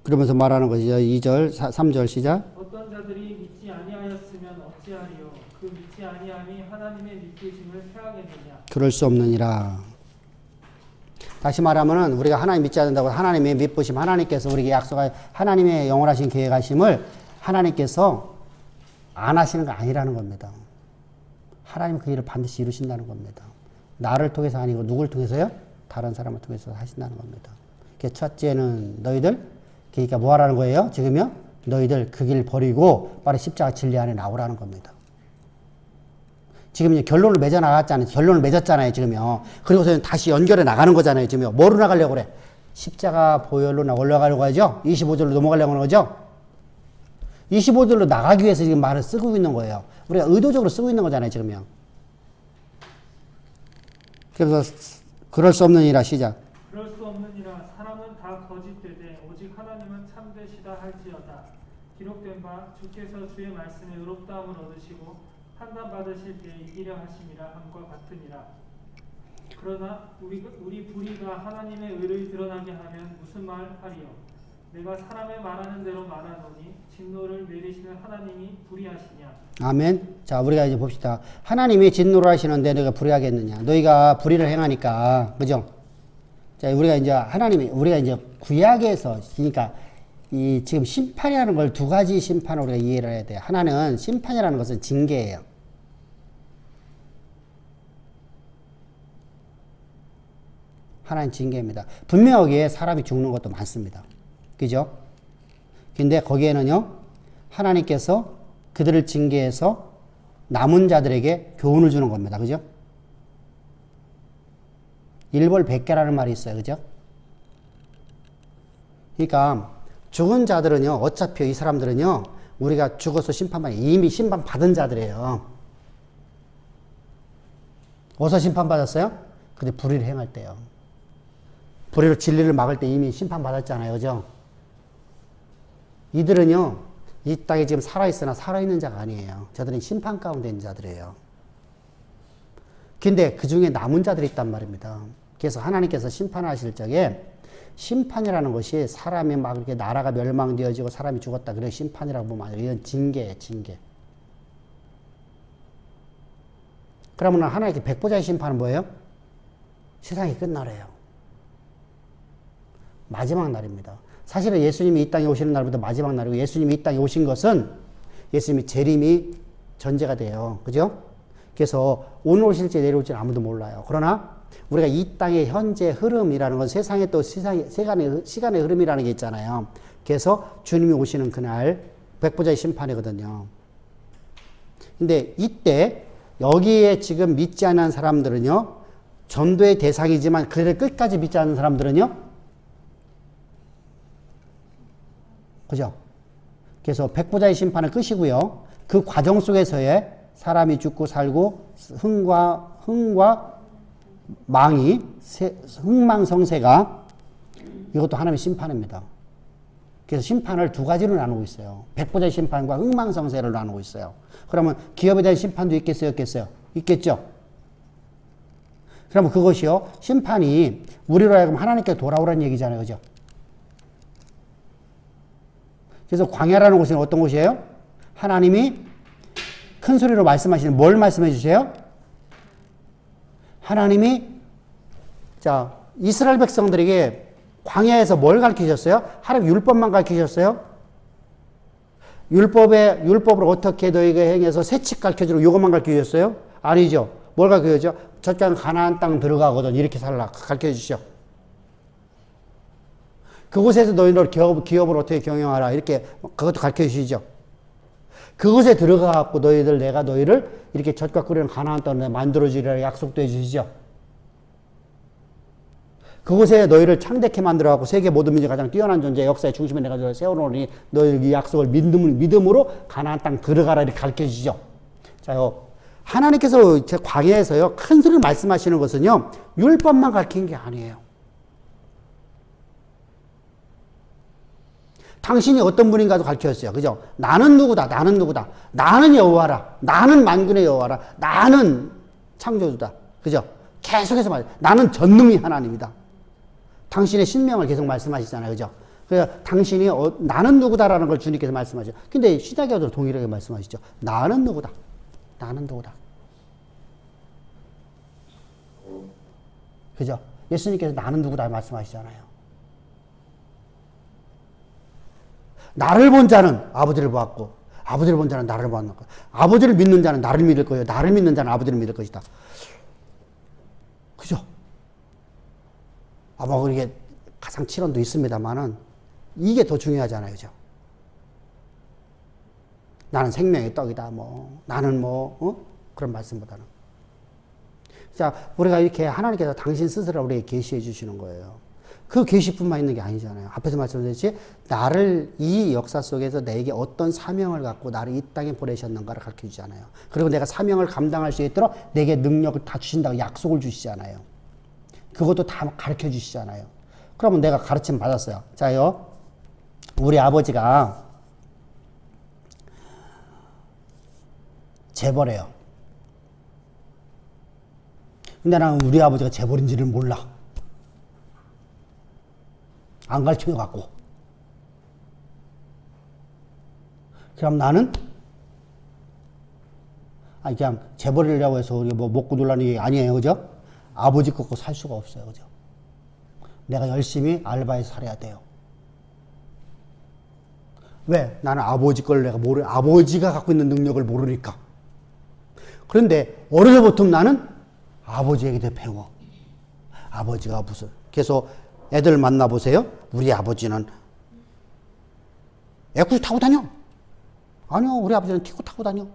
그러면서 말하는 것이죠. 2절, 3절 시작. 어떤 자들이 믿지 아니하였으면 어찌하리요? 그 믿지 아니함이 하나님의 믿으심을 폐하겠느냐? 그럴 수 없느니라. 다시 말하면은 우리가 하나님 믿지 않는다고 하나님의 믿으심, 하나님께서 우리에게 약속한 하나님의 영원하신 계획하심을 하나님께서 안 하시는 거 아니라는 겁니다. 하나님 그 일을 반드시 이루신다는 겁니다. 나를 통해서 아니고 누굴 통해서요? 다른 사람을 통해서 하신다는 겁니다. 첫째는 너희들, 그러니까 뭐 하라는 거예요? 지금요? 너희들 그 길 버리고 바로 십자가 진리 안에 나오라는 겁니다. 지금 이제 결론을 맺어 나갔잖아요. 결론을 맺었잖아요, 지금요. 그리고서 다시 연결해 나가는 거잖아요, 지금요. 뭐로 나가려고 그래? 십자가 보혈로 올라가려고 하죠? 25절로 넘어가려고 하는 거죠? 25절로 나가기 위해서 지금 말을 쓰고 있는 거예요. 우리가 의도적으로 쓰고 있는 거잖아요, 지금요. 그래서 그럴 수 없느니라 시작. 그럴 수 없느니라. 사람은 다 거짓되되 오직 하나님은 참되시다 할지어다. 기록된 바 주께서 주의 말씀에 의롭다함을 얻으시고 판단 받으실 때에 이기려 하심이라 함과 같으니라. 그러나 우리 불의가 하나님의 의를 드러나게 하면 무슨 말 하리요? 내가 사람의 말하는 대로 말하노니 진노를 내리시는 하나님이 불의하시냐? 아멘. 자, 우리가 이제 봅시다. 하나님이 진노를 하시는데 너희가 불의하겠느냐? 너희가 불의를 행하니까, 그죠? 자, 우리가 이제 구약에서, 그러니까 이 지금 심판이라는 걸 두 가지 심판으로 우리가 이해를 해야 돼요. 하나는 심판이라는 것은 징계예요. 하나는 징계입니다. 분명하게 사람이 죽는 것도 많습니다. 그죠? 근데 거기에는요, 하나님께서 그들을 징계해서 남은 자들에게 교훈을 주는 겁니다. 그죠? 일벌백계라는 말이 있어요. 그죠? 그러니까 죽은 자들은요, 어차피 이 사람들은요, 우리가 죽어서 이미 심판받은 자들이에요. 어디서 심판받았어요? 근데 불의를 행할 때요. 불의로 진리를 막을 때 이미 심판받았잖아요. 그죠? 이들은요, 이 땅에 지금 살아있으나 살아있는 자가 아니에요. 저들은 심판 가운데 있는 자들이에요. 근데 그 중에 남은 자들이 있단 말입니다. 그래서 하나님께서 심판하실 적에 심판이라는 것이 사람이 막 이렇게 나라가 멸망되어지고 사람이 죽었다. 그래 심판이라고 보면 아니에요. 이건 징계예요, 징계. 그러면 하나님께 백보자의 심판은 뭐예요? 세상이 끝나래요. 마지막 날입니다. 사실은 예수님이 이 땅에 오시는 날부터 마지막 날이고 예수님이 이 땅에 오신 것은 예수님이 재림이 전제가 돼요. 그죠? 그래서 오늘 오실지 내려올지는 아무도 몰라요. 그러나 우리가 이 땅의 현재 흐름이라는 건 세상의 또 시간의 흐름이라는 게 있잖아요. 그래서 주님이 오시는 그날 백보자의 심판이거든요. 근데 이때 여기에 지금 믿지 않는 사람들은요. 전도의 대상이지만 그를 끝까지 믿지 않는 사람들은요. 그죠? 그래서 백보자의 심판은 끝이고요. 그 과정 속에서의 사람이 죽고 살고 흥과 망이 흥망성쇠가 이것도 하나님의 심판입니다. 그래서 심판을 두 가지로 나누고 있어요. 백보자의 심판과 흥망성쇠를 나누고 있어요. 그러면 기업에 대한 심판도 있겠어요? 없겠어요? 있겠죠? 그러면 그것이요. 심판이 우리로 하여금 하나님께 돌아오라는 얘기잖아요. 그죠? 그래서 광야라는 곳은 어떤 곳이에요? 하나님이 큰 소리로 말씀하시는 뭘 말씀해 주세요? 하나님이 자 이스라엘 백성들에게 광야에서 뭘 가르치셨어요? 하나님 율법만 가르치셨어요? 율법을 어떻게 너희가 행해서 세칙 가르쳐주고 이것만 가르쳐주셨어요? 아니죠. 뭘 가르쳐주죠? 저쪽 가나안 땅 들어가거든. 이렇게 살라 가르쳐주시죠. 그곳에서 너희들 기업을 어떻게 경영하라. 이렇게 그것도 가르쳐주시죠. 그곳에 들어가갖고 내가 너희를 이렇게 젖과 꿀이는 가나안 땅에 만들어주리라 약속도 해주시죠. 그곳에 너희를 창대케 만들어갖고 세계 모든 민족 가장 뛰어난 존재 역사의 중심에 내가 세워놓으니 너희 이 약속을 믿음으로 가나안 땅 들어가라 이렇게 가르쳐주시죠. 자요. 하나님께서 제 광야에서요 큰 소리를 말씀하시는 것은요 율법만 가르친 게 아니에요. 당신이 어떤 분인가도 가르쳤어요. 그죠? 나는 누구다. 나는 누구다. 나는 여호와라. 나는 만군의 여호와라. 나는 창조주다. 그죠? 계속해서 말해요. 나는 전능의 하나님이다. 당신의 신명을 계속 말씀하시잖아요. 그죠? 그래서 당신이 나는 누구다라는 걸 주님께서 말씀하죠. 근데 시작에도 동일하게 말씀하시죠. 나는 누구다. 나는 누구다. 그죠? 예수님께서 나는 누구다 말씀하시잖아요. 나를 본 자는 아버지를 보았고 아버지를 본 자는 나를 보았는 것. 아버지를 믿는 자는 나를 믿을 거예요. 나를 믿는 자는 아버지를 믿을 것이다. 그죠? 뭐 이게 가상 칠언도 있습니다만은 이게 더 중요하잖아요. 그죠? 나는 생명의 떡이다. 나는 그런 말씀보다는. 자, 우리가 이렇게 하나님께서 당신 스스로 우리에게 계시해 주시는 거예요. 그 계시뿐만 있는 게 아니잖아요. 앞에서 말씀드렸듯이 나를 이 역사 속에서 내게 어떤 사명을 갖고 나를 이 땅에 보내셨는가를 가르쳐 주잖아요. 그리고 내가 사명을 감당할 수 있도록 내게 능력을 다 주신다고 약속을 주시잖아요. 그것도 다 가르쳐 주시잖아요. 그러면 내가 가르침 받았어요. 자요, 우리 아버지가 재벌이에요. 근데 나는 우리 아버지가 재벌인지를 몰라. 안 가르쳐갖고. 그럼 나는 그냥 재벌이라고 해서 우리가 먹고 놀라는 게 아니에요. 그죠? 아버지 꺾고 살 수가 없어요. 그죠? 내가 열심히 알바해서 살아야 돼요. 왜? 나는 아버지 걸 내가 아버지가 갖고 있는 능력을 모르니까. 그런데 어려서부터 나는 아버지에게 배워. 아버지가 무슨. 그래서 애들 만나보세요. 우리 아버지는 애쿠 타고 다녀. 아니요, 우리 아버지는 티코 타고 다녀.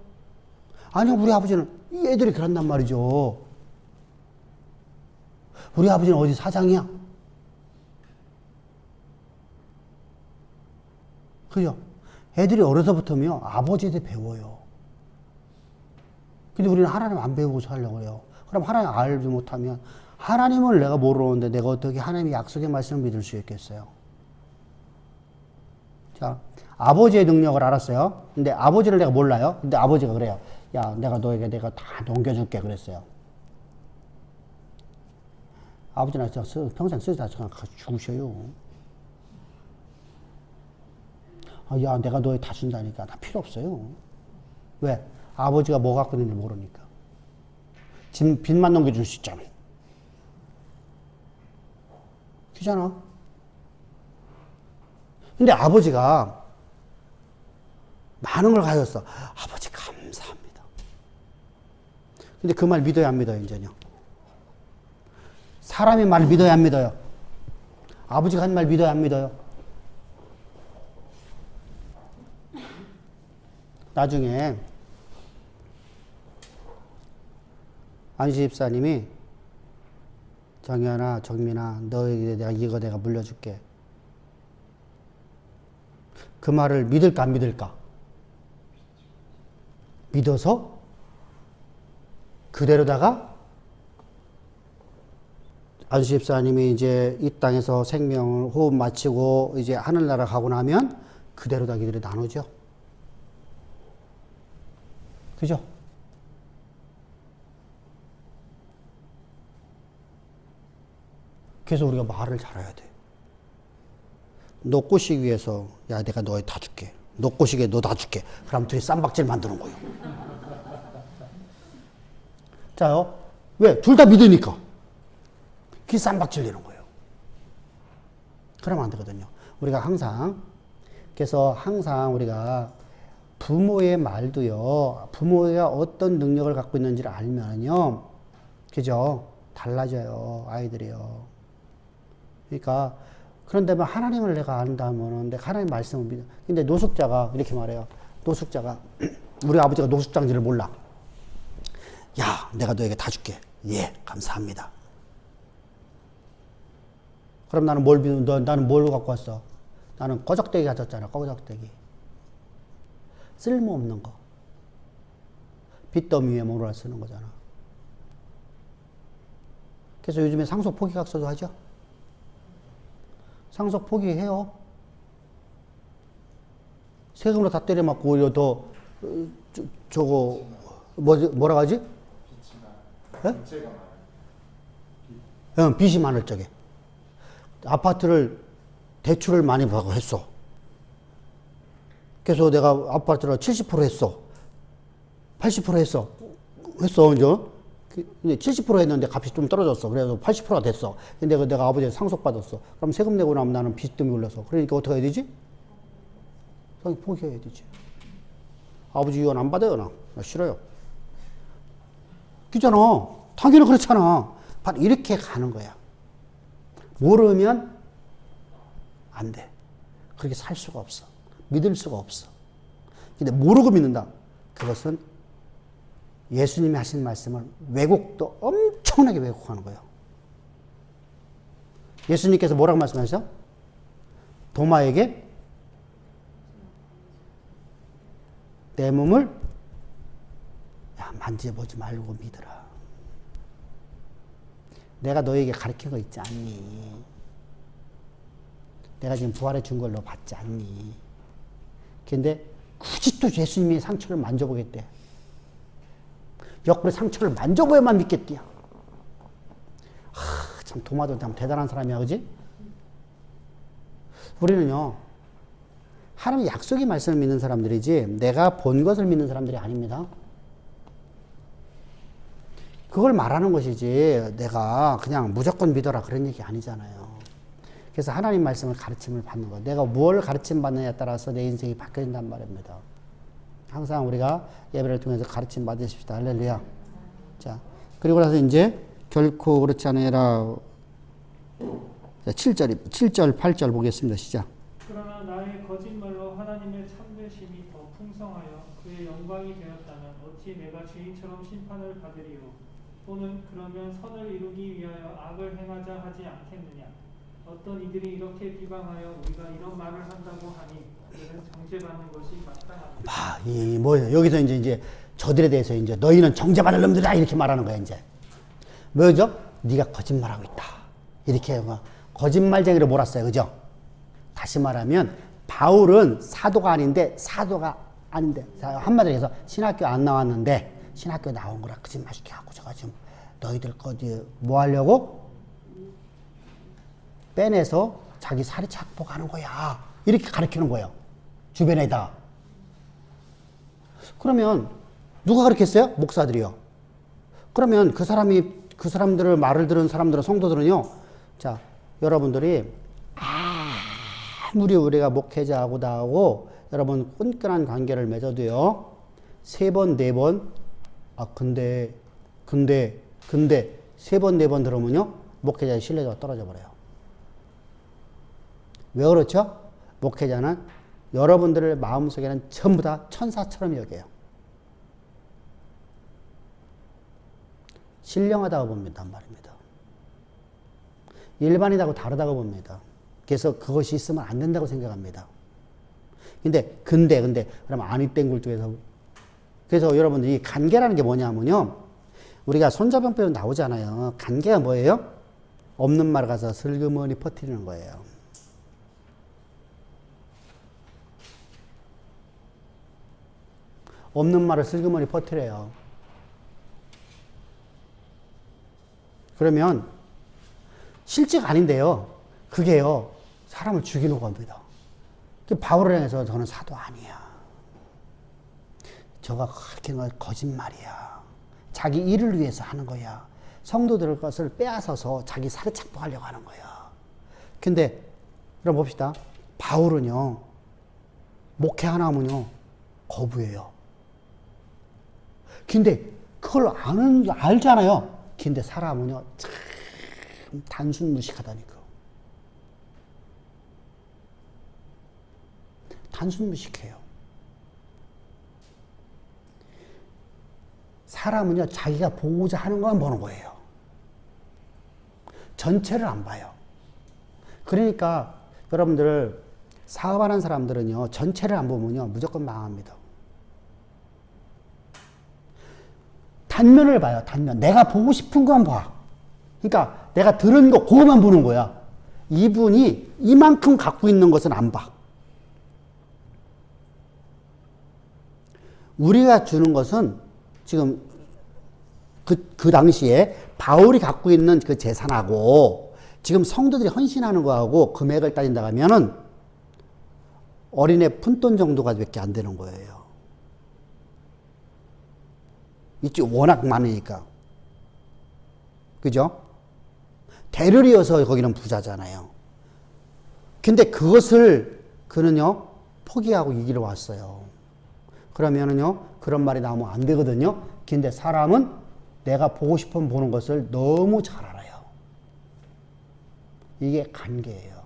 아니요, 우리 아버지는 이 애들이 그런단 말이죠. 우리 아버지는 어디 사장이야. 그죠? 애들이 어려서부터요 아버지한테 배워요. 근데 우리는 하나님 안 배우고 살려고 해요. 그럼 하나님 알지 못하면 하나님을 내가 모르는데 내가 어떻게 하나님의 약속의 말씀을 믿을 수 있겠어요? 자, 아버지의 능력을 알았어요. 근데 아버지를 내가 몰라요. 근데 아버지가 그래요. 야, 너에게 내가 다 넘겨줄게 그랬어요. 아버지는 평생 쓰다 그냥 죽으셔요. 야, 내가 너에 다 준다니까. 나 필요 없어요. 왜? 아버지가 뭐 갖고 있는지 모르니까. 빚만 넘겨줄 수 있잖아. 그잖아. 근데 아버지가 많은 걸 가졌어. 아버지 감사합니다. 근데 그 말 믿어야 안 믿어요, 이제요? 사람의 말 믿어야 안 믿어요? 아버지가 한 말 믿어야 안 믿어요? 나중에 안시 집사님이 정현아, 정민아, 너에게 내가 물려줄게. 그 말을 믿을까 안 믿을까? 믿어서 그대로다가 안수 집사님이 이제 이 땅에서 생명을 호흡 마치고 이제 하늘나라 가고 나면 그대로다 그들이 나누죠. 그죠? 그래서 우리가 말을 잘해야 돼. 너 꼬시기 위해서 야 내가 너에 다 줄게. 너 꼬시기에 너 다 줄게. 그럼 둘이 쌈박질 만드는 거예요. 자요. 왜? 둘 다 믿으니까. 그 쌈박질 내는 거예요. 그러면 안 되거든요. 우리가 항상 그래서 항상 우리가 부모의 말도요. 부모가 어떤 능력을 갖고 있는지를 알면요. 그죠? 달라져요. 아이들이요. 그러니까 그런데 뭐 하나님을 내가 안다면은 내가 하나님 말씀을 믿어. 근데 노숙자가 이렇게 말해요. 노숙자가 우리 아버지가 노숙자인지를 몰라. 야, 내가 너에게 다 줄게. 예, 감사합니다. 그럼 나는 뭘 믿는? 나는 뭘 갖고 왔어? 나는 꺼적대기 가졌잖아. 꺼적대기. 쓸모없는 거. 빚더미 위에 몰아 쓰는 거잖아. 그래서 요즘에 상속 포기각서도 하죠. 상속 포기해요. 세금으로 다 때려맞고 오히려 더 저거 뭐라 하지? 빚이 많을 적에 아파트를 대출을 많이 받고 했어. 그래서 내가 아파트를 70% 했어. 80% 했어. 이제 70% 했는데 값이 좀 떨어졌어. 그래서 80%가 됐어. 근데 내가 아버지가 상속받았어. 그럼 세금 내고 나면 나는 빚더미 올려서. 그러니까 어떻게 해야 되지? 포기해야 되지. 아버지 유언 안 받아요, 나 싫어요. 그잖아. 당연히 그렇잖아. 바로 이렇게 가는 거야. 모르면 안 돼. 그렇게 살 수가 없어. 믿을 수가 없어. 근데 모르고 믿는다. 그것은 예수님이 하신 말씀을 왜곡도 엄청나게 왜곡하는 거예요. 예수님께서 뭐라고 말씀하셨어? 도마에게 내 몸을 만져보지 말고 믿으라. 내가 너에게 가르친 거 있지 않니? 내가 지금 부활해 준 걸 너 받지 않니? 근데 굳이 또 예수님이 상처를 만져보겠대. 옆구리 상처를 만져봐야만 믿겠대요. 참 도마도 참 대단한 사람이야, 그지? 우리는요, 하나님의 약속의 말씀을 믿는 사람들이지 내가 본 것을 믿는 사람들이 아닙니다. 그걸 말하는 것이지 내가 그냥 무조건 믿어라 그런 얘기 아니잖아요. 그래서 하나님 말씀을 가르침을 받는 거. 내가 뭘 가르침 받느냐에 따라서 내 인생이 바뀌어진단 말입니다. 항상 우리가 예배를 통해서 가르침 받으십시다. 할렐루야. 자, 그리고 나서 이제 결코 그렇지 않으라. 7절, 8절 보겠습니다. 시작. 그러나 나의 거짓말로 하나님의 참되심이 더 풍성하여 그의 영광이 되었다면 어찌 내가 죄인처럼 심판을 받으리요. 또는 그러면 선을 이루기 위하여 악을 행하자 하지 않겠느냐. 어떤 이들이 이렇게 비방하여 우리가 이런 말을 한다고 하니 이는 정죄받는 것이 마땅합니다. 이 뭐예요? 여기서 이제 저들에 대해서 이제 너희는 정죄받을 놈들이다 이렇게 말하는 거야 이제. 뭐죠? 네가 거짓말하고 있다. 이렇게 거짓말쟁이로 몰았어요, 그죠? 다시 말하면 바울은 사도가 아닌데 자, 한마디로 해서 신학교 안 나왔는데 신학교 나온 거라 거짓말 시켜 하고 제가 지금 너희들 거지 뭐 하려고 빼내서 자기 사리 착복하는 거야. 이렇게 가르치는 거예요. 주변에다. 그러면 누가 가르쳤어요? 목사들이요. 그러면 그 사람들을 말을 들은 사람들은 성도들은요. 자, 여러분들이 아무리 우리가 목회자하고 나하고 여러분 끈끈한 관계를 맺어도요. 3번, 4번 근데 3번, 4번 들으면요. 목회자의 신뢰도가 떨어져 버려요. 왜 그렇죠? 목회자는 여러분들의 마음속에는 전부 다 천사처럼 여겨요. 신령하다고 봅니다. 말입니다. 일반인하고 다르다고 봅니다. 그래서 그것이 있으면 안 된다고 생각합니다. 근데 그러면 안입된 굴뚝에서 그래서 여러분들이 이 관계라는 게 뭐냐면요. 우리가 손자병법에 나오잖아요. 관계가 뭐예요? 없는 말 가서 슬그머니 퍼뜨리는 거예요. 없는 말을 슬그머니 퍼뜨려요. 그러면 실제가 아닌데요. 그게요. 사람을 죽이려고 합니다. 바울을 향해서 저는 사도 아니야. 저가 그렇게 거짓말이야. 자기 일을 위해서 하는 거야. 성도들 것을 빼앗아서 자기 살에 착복하려고 하는 거야. 근데 그럼 봅시다. 바울은요. 목회 하나 하면요. 거부해요. 근데 그걸 알잖아요. 근데 사람은요. 참 단순 무식하다니까. 단순 무식해요. 사람은요, 자기가 보고자 하는 것만 보는 거예요. 전체를 안 봐요. 그러니까 여러분들 사업하는 사람들은요, 전체를 안 보면요, 무조건 망합니다. 단면을 봐요, 단면. 내가 보고 싶은 것만 봐. 그러니까 내가 들은 거, 그것만 보는 거야. 이분이 이만큼 갖고 있는 것은 안 봐. 우리가 주는 것은 지금 그 당시에 바울이 갖고 있는 그 재산하고 지금 성도들이 헌신하는 거하고 금액을 따진다 하면은 어린애 푼돈 정도가 밖에 안 되는 거예요. 이쪽 워낙 많으니까. 그죠? 대를 이어서 거기는 부자잖아요. 근데 그것을 그는요, 포기하고 이 길을 왔어요. 그러면은요, 그런 말이 나오면 안 되거든요. 근데 사람은 내가 보고 싶으면 보는 것을 너무 잘 알아요. 이게 관계예요.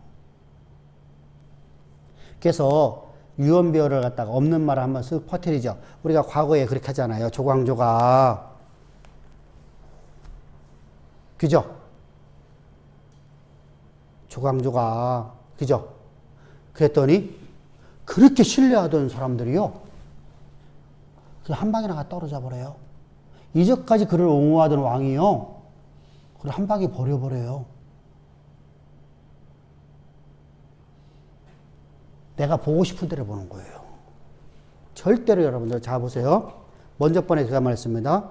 그래서 유언비어를 갖다가 없는 말을 한번 쓱 퍼뜨리죠. 우리가 과거에 그렇게 하잖아요. 조광조가. 그죠? 조광조가. 그죠? 그랬더니 그렇게 신뢰하던 사람들이요. 한 방에 나가 떨어져 버려요. 이제까지 그를 옹호하던 왕이요. 그를 한 방에 버려버려요. 내가 보고 싶은 대로 보는 거예요. 절대로 여러분들 자 보세요. 먼저 번에 제가 말했습니다.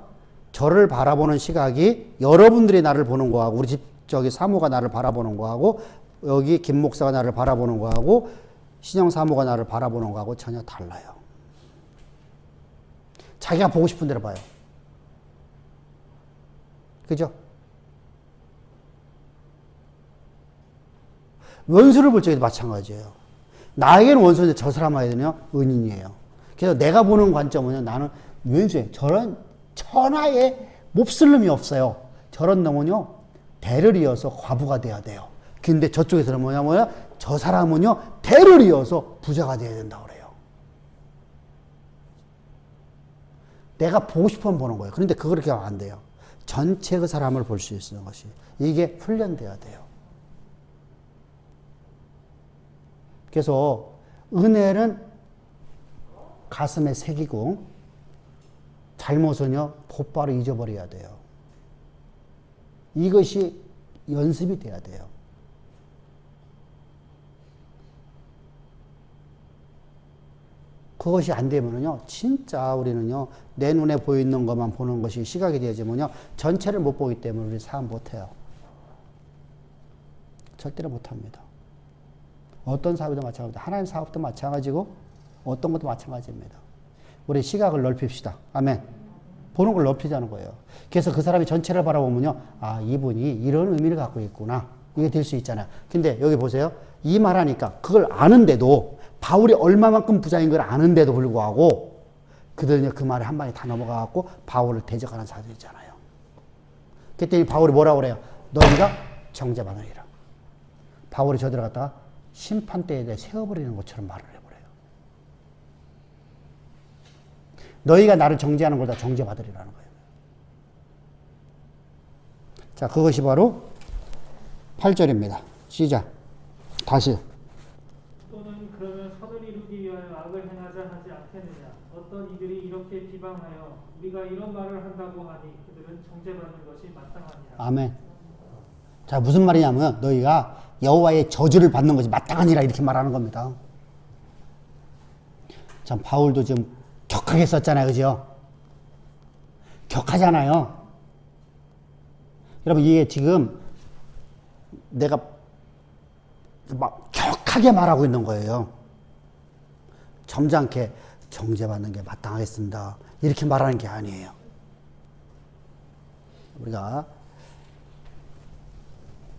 저를 바라보는 시각이 여러분들이 나를 보는 거하고 우리 집 저기 사모가 나를 바라보는 거하고 여기 김 목사가 나를 바라보는 거하고 신영 사모가 나를 바라보는 거하고 전혀 달라요. 자기가 보고 싶은 대로 봐요. 그죠? 원수를 볼 적에도 마찬가지예요. 나에게는 원수인데 저 사람에게는요, 은인이에요. 그래서 내가 보는 관점은요, 나는 원수예요. 저런 천하에 몹쓸 놈이 없어요. 저런 놈은요, 대를 이어서 과부가 돼야 돼요. 근데 저쪽에서는 뭐냐, 저 사람은요, 대를 이어서 부자가 돼야 된다고 그래요. 내가 보고 싶으면 보는 거예요. 그런데 그렇게 하면 안 돼요. 전체 그 사람을 볼 수 있는 것이. 이게 훈련돼야 돼요. 그래서 은혜는 가슴에 새기고 잘못은요, 곧바로 잊어버려야 돼요. 이것이 연습이 돼야 돼요. 그것이 안 되면은요, 진짜 우리는요, 내 눈에 보이는 것만 보는 것이 시각이 되어지면요, 전체를 못 보기 때문에 우리 사업 못 해요. 절대로 못 합니다. 어떤 사업도 마찬가지입니다. 하나님 사업도 마찬가지고, 어떤 것도 마찬가지입니다. 우리 시각을 넓힙시다. 아멘. 보는 걸 넓히자는 거예요. 그래서 그 사람이 전체를 바라보면요, 아, 이분이 이런 의미를 갖고 있구나. 이게 될 수 있잖아요. 근데 여기 보세요. 이 말하니까 그걸 아는데도, 바울이 얼마만큼 부자인 걸 아는데도 불구하고, 그들은요, 그 말에 한 방에 다 넘어가갖고, 바울을 대적하는 자들이잖아요. 그랬더니 바울이 뭐라고 그래요? 너희가 정죄받으리라. 바울이 저 들어갔다가 심판대에 대해 세워버리는 것처럼 말을 해버려요. 너희가 나를 정죄하는 걸 다 정죄받으리라는 거예요. 자, 그것이 바로 8절입니다. 시작. 다시. 또는 그러면 선을 이루기 위하여 악을 행하자 하지 않겠느냐. 어떤 이들이 이렇게 비방하여 우리가 이런 말을 한다고 하니 그들은 정죄받는 것이 마땅하니라. 아멘. 자, 무슨 말이냐면 너희가 여호와의 저주를 받는 것이 마땅하니라 이렇게 말하는 겁니다. 참 바울도 지금 격하게 썼잖아요. 그죠? 격하잖아요. 여러분 이게 지금 내가 막 격하게 말하고 있는 거예요. 점잖게 정죄받는 게 마땅하겠습니다. 이렇게 말하는 게 아니에요. 우리가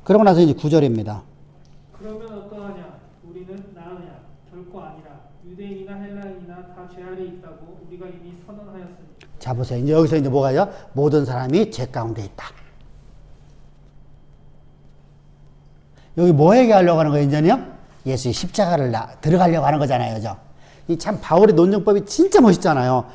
그러고 나서 이제 9절입니다. 그러면 어떠하냐? 우리는 나으냐? 결코 아니라. 유대인이나 헬라인이나 다 죄 아래 있다고 우리가 이미 선언하였으니. 자 보세요. 이제 여기서 이제 뭐가요? 모든 사람이 죄 가운데 있다. 여기 뭐 얘기하려고 하는 거예요, 이제는요? 예수의 십자가를 들어가려고 하는 거잖아요, 그죠? 이 참 바울의 논증법이 진짜 멋있잖아요.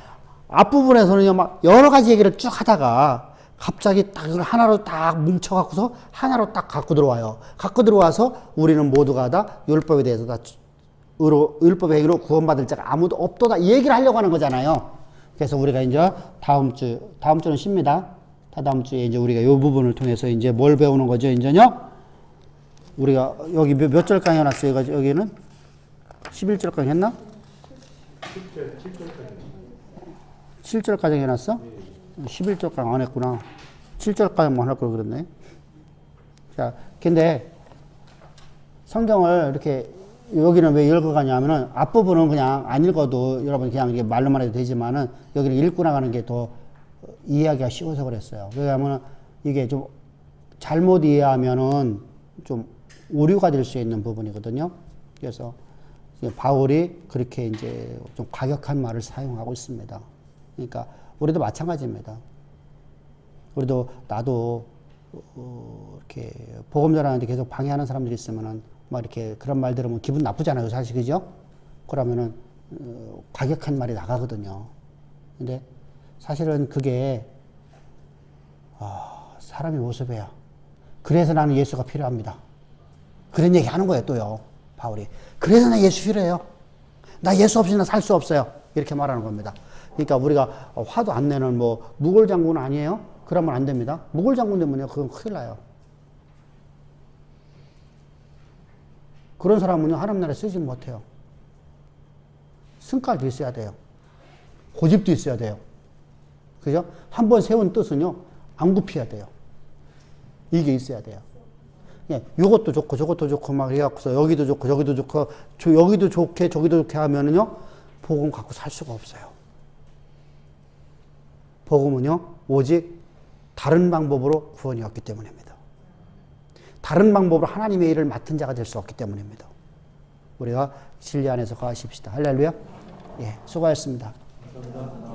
앞부분에서는요, 막 여러 가지 얘기를 쭉 하다가 갑자기 딱 이걸 하나로 딱 뭉쳐갖고서 하나로 딱 갖고 들어와요. 갖고 들어와서 우리는 모두가 다 율법에 대해서 다 율법의 행위로 구원받을 자가 아무도 없도다. 이 얘기를 하려고 하는 거잖아요. 그래서 우리가 이제 다음 주는 쉽니다. 다음 주에 이제 우리가 이 부분을 통해서 이제 뭘 배우는 거죠, 이제요? 우리가 여기 몇 절까지 해놨어요? 여기는 11절까지 했나? 7절까지 해놨어? 11절까지 안 했구나. 7절까지만 할 걸 그랬네. 자, 근데 성경을 이렇게 여기는 왜 읽어가냐면은 앞부분은 그냥 안 읽어도 여러분 그냥 이게 말로만 해도 되지만은 여기는 읽고 나가는 게 더 이해하기가 쉬워서 그랬어요. 왜냐하면 이게 좀 잘못 이해하면은 좀 오류가 될 수 있는 부분이거든요. 그래서 바울이 그렇게 이제 좀 과격한 말을 사용하고 있습니다. 그러니까 우리도 마찬가지입니다. 우리도 나도 이렇게 복음 전하는데 계속 방해하는 사람들이 있으면은 막 이렇게 그런 말 들으면 기분 나쁘잖아요, 사실 그죠? 그러면은 과격한 말이 나가거든요. 근데 사실은 그게 사람의 모습이에요. 그래서 나는 예수가 필요합니다. 그런 얘기 하는 거예요, 또요, 바울이. 그래서 나 예수 필요해요. 나 예수 없이는 살 수 없어요. 이렇게 말하는 겁니다. 그러니까 우리가 화도 안 내는 뭐 무골장군 아니에요? 그러면 안 됩니다. 무골장군 되면요, 그건 큰일 나요. 그런 사람은요, 하나님 나라에 쓰지 못해요. 승깔도 있어야 돼요. 고집도 있어야 돼요. 그죠? 한번 세운 뜻은요, 안 굽혀야 돼요. 이게 있어야 돼요. 예, 요것도 좋고 저것도 좋고 막 해갖고서 여기도 좋고 저기도 좋고 여기도 좋게 저기도 좋게 하면은요, 복음 갖고 살 수가 없어요. 복음은요, 오직 다른 방법으로 구원이 없기 때문입니다. 다른 방법으로 하나님의 일을 맡은 자가 될 수 없기 때문입니다. 우리가 진리 안에서 거하십시다. 할렐루야. 예, 수고하셨습니다. 감사합니다.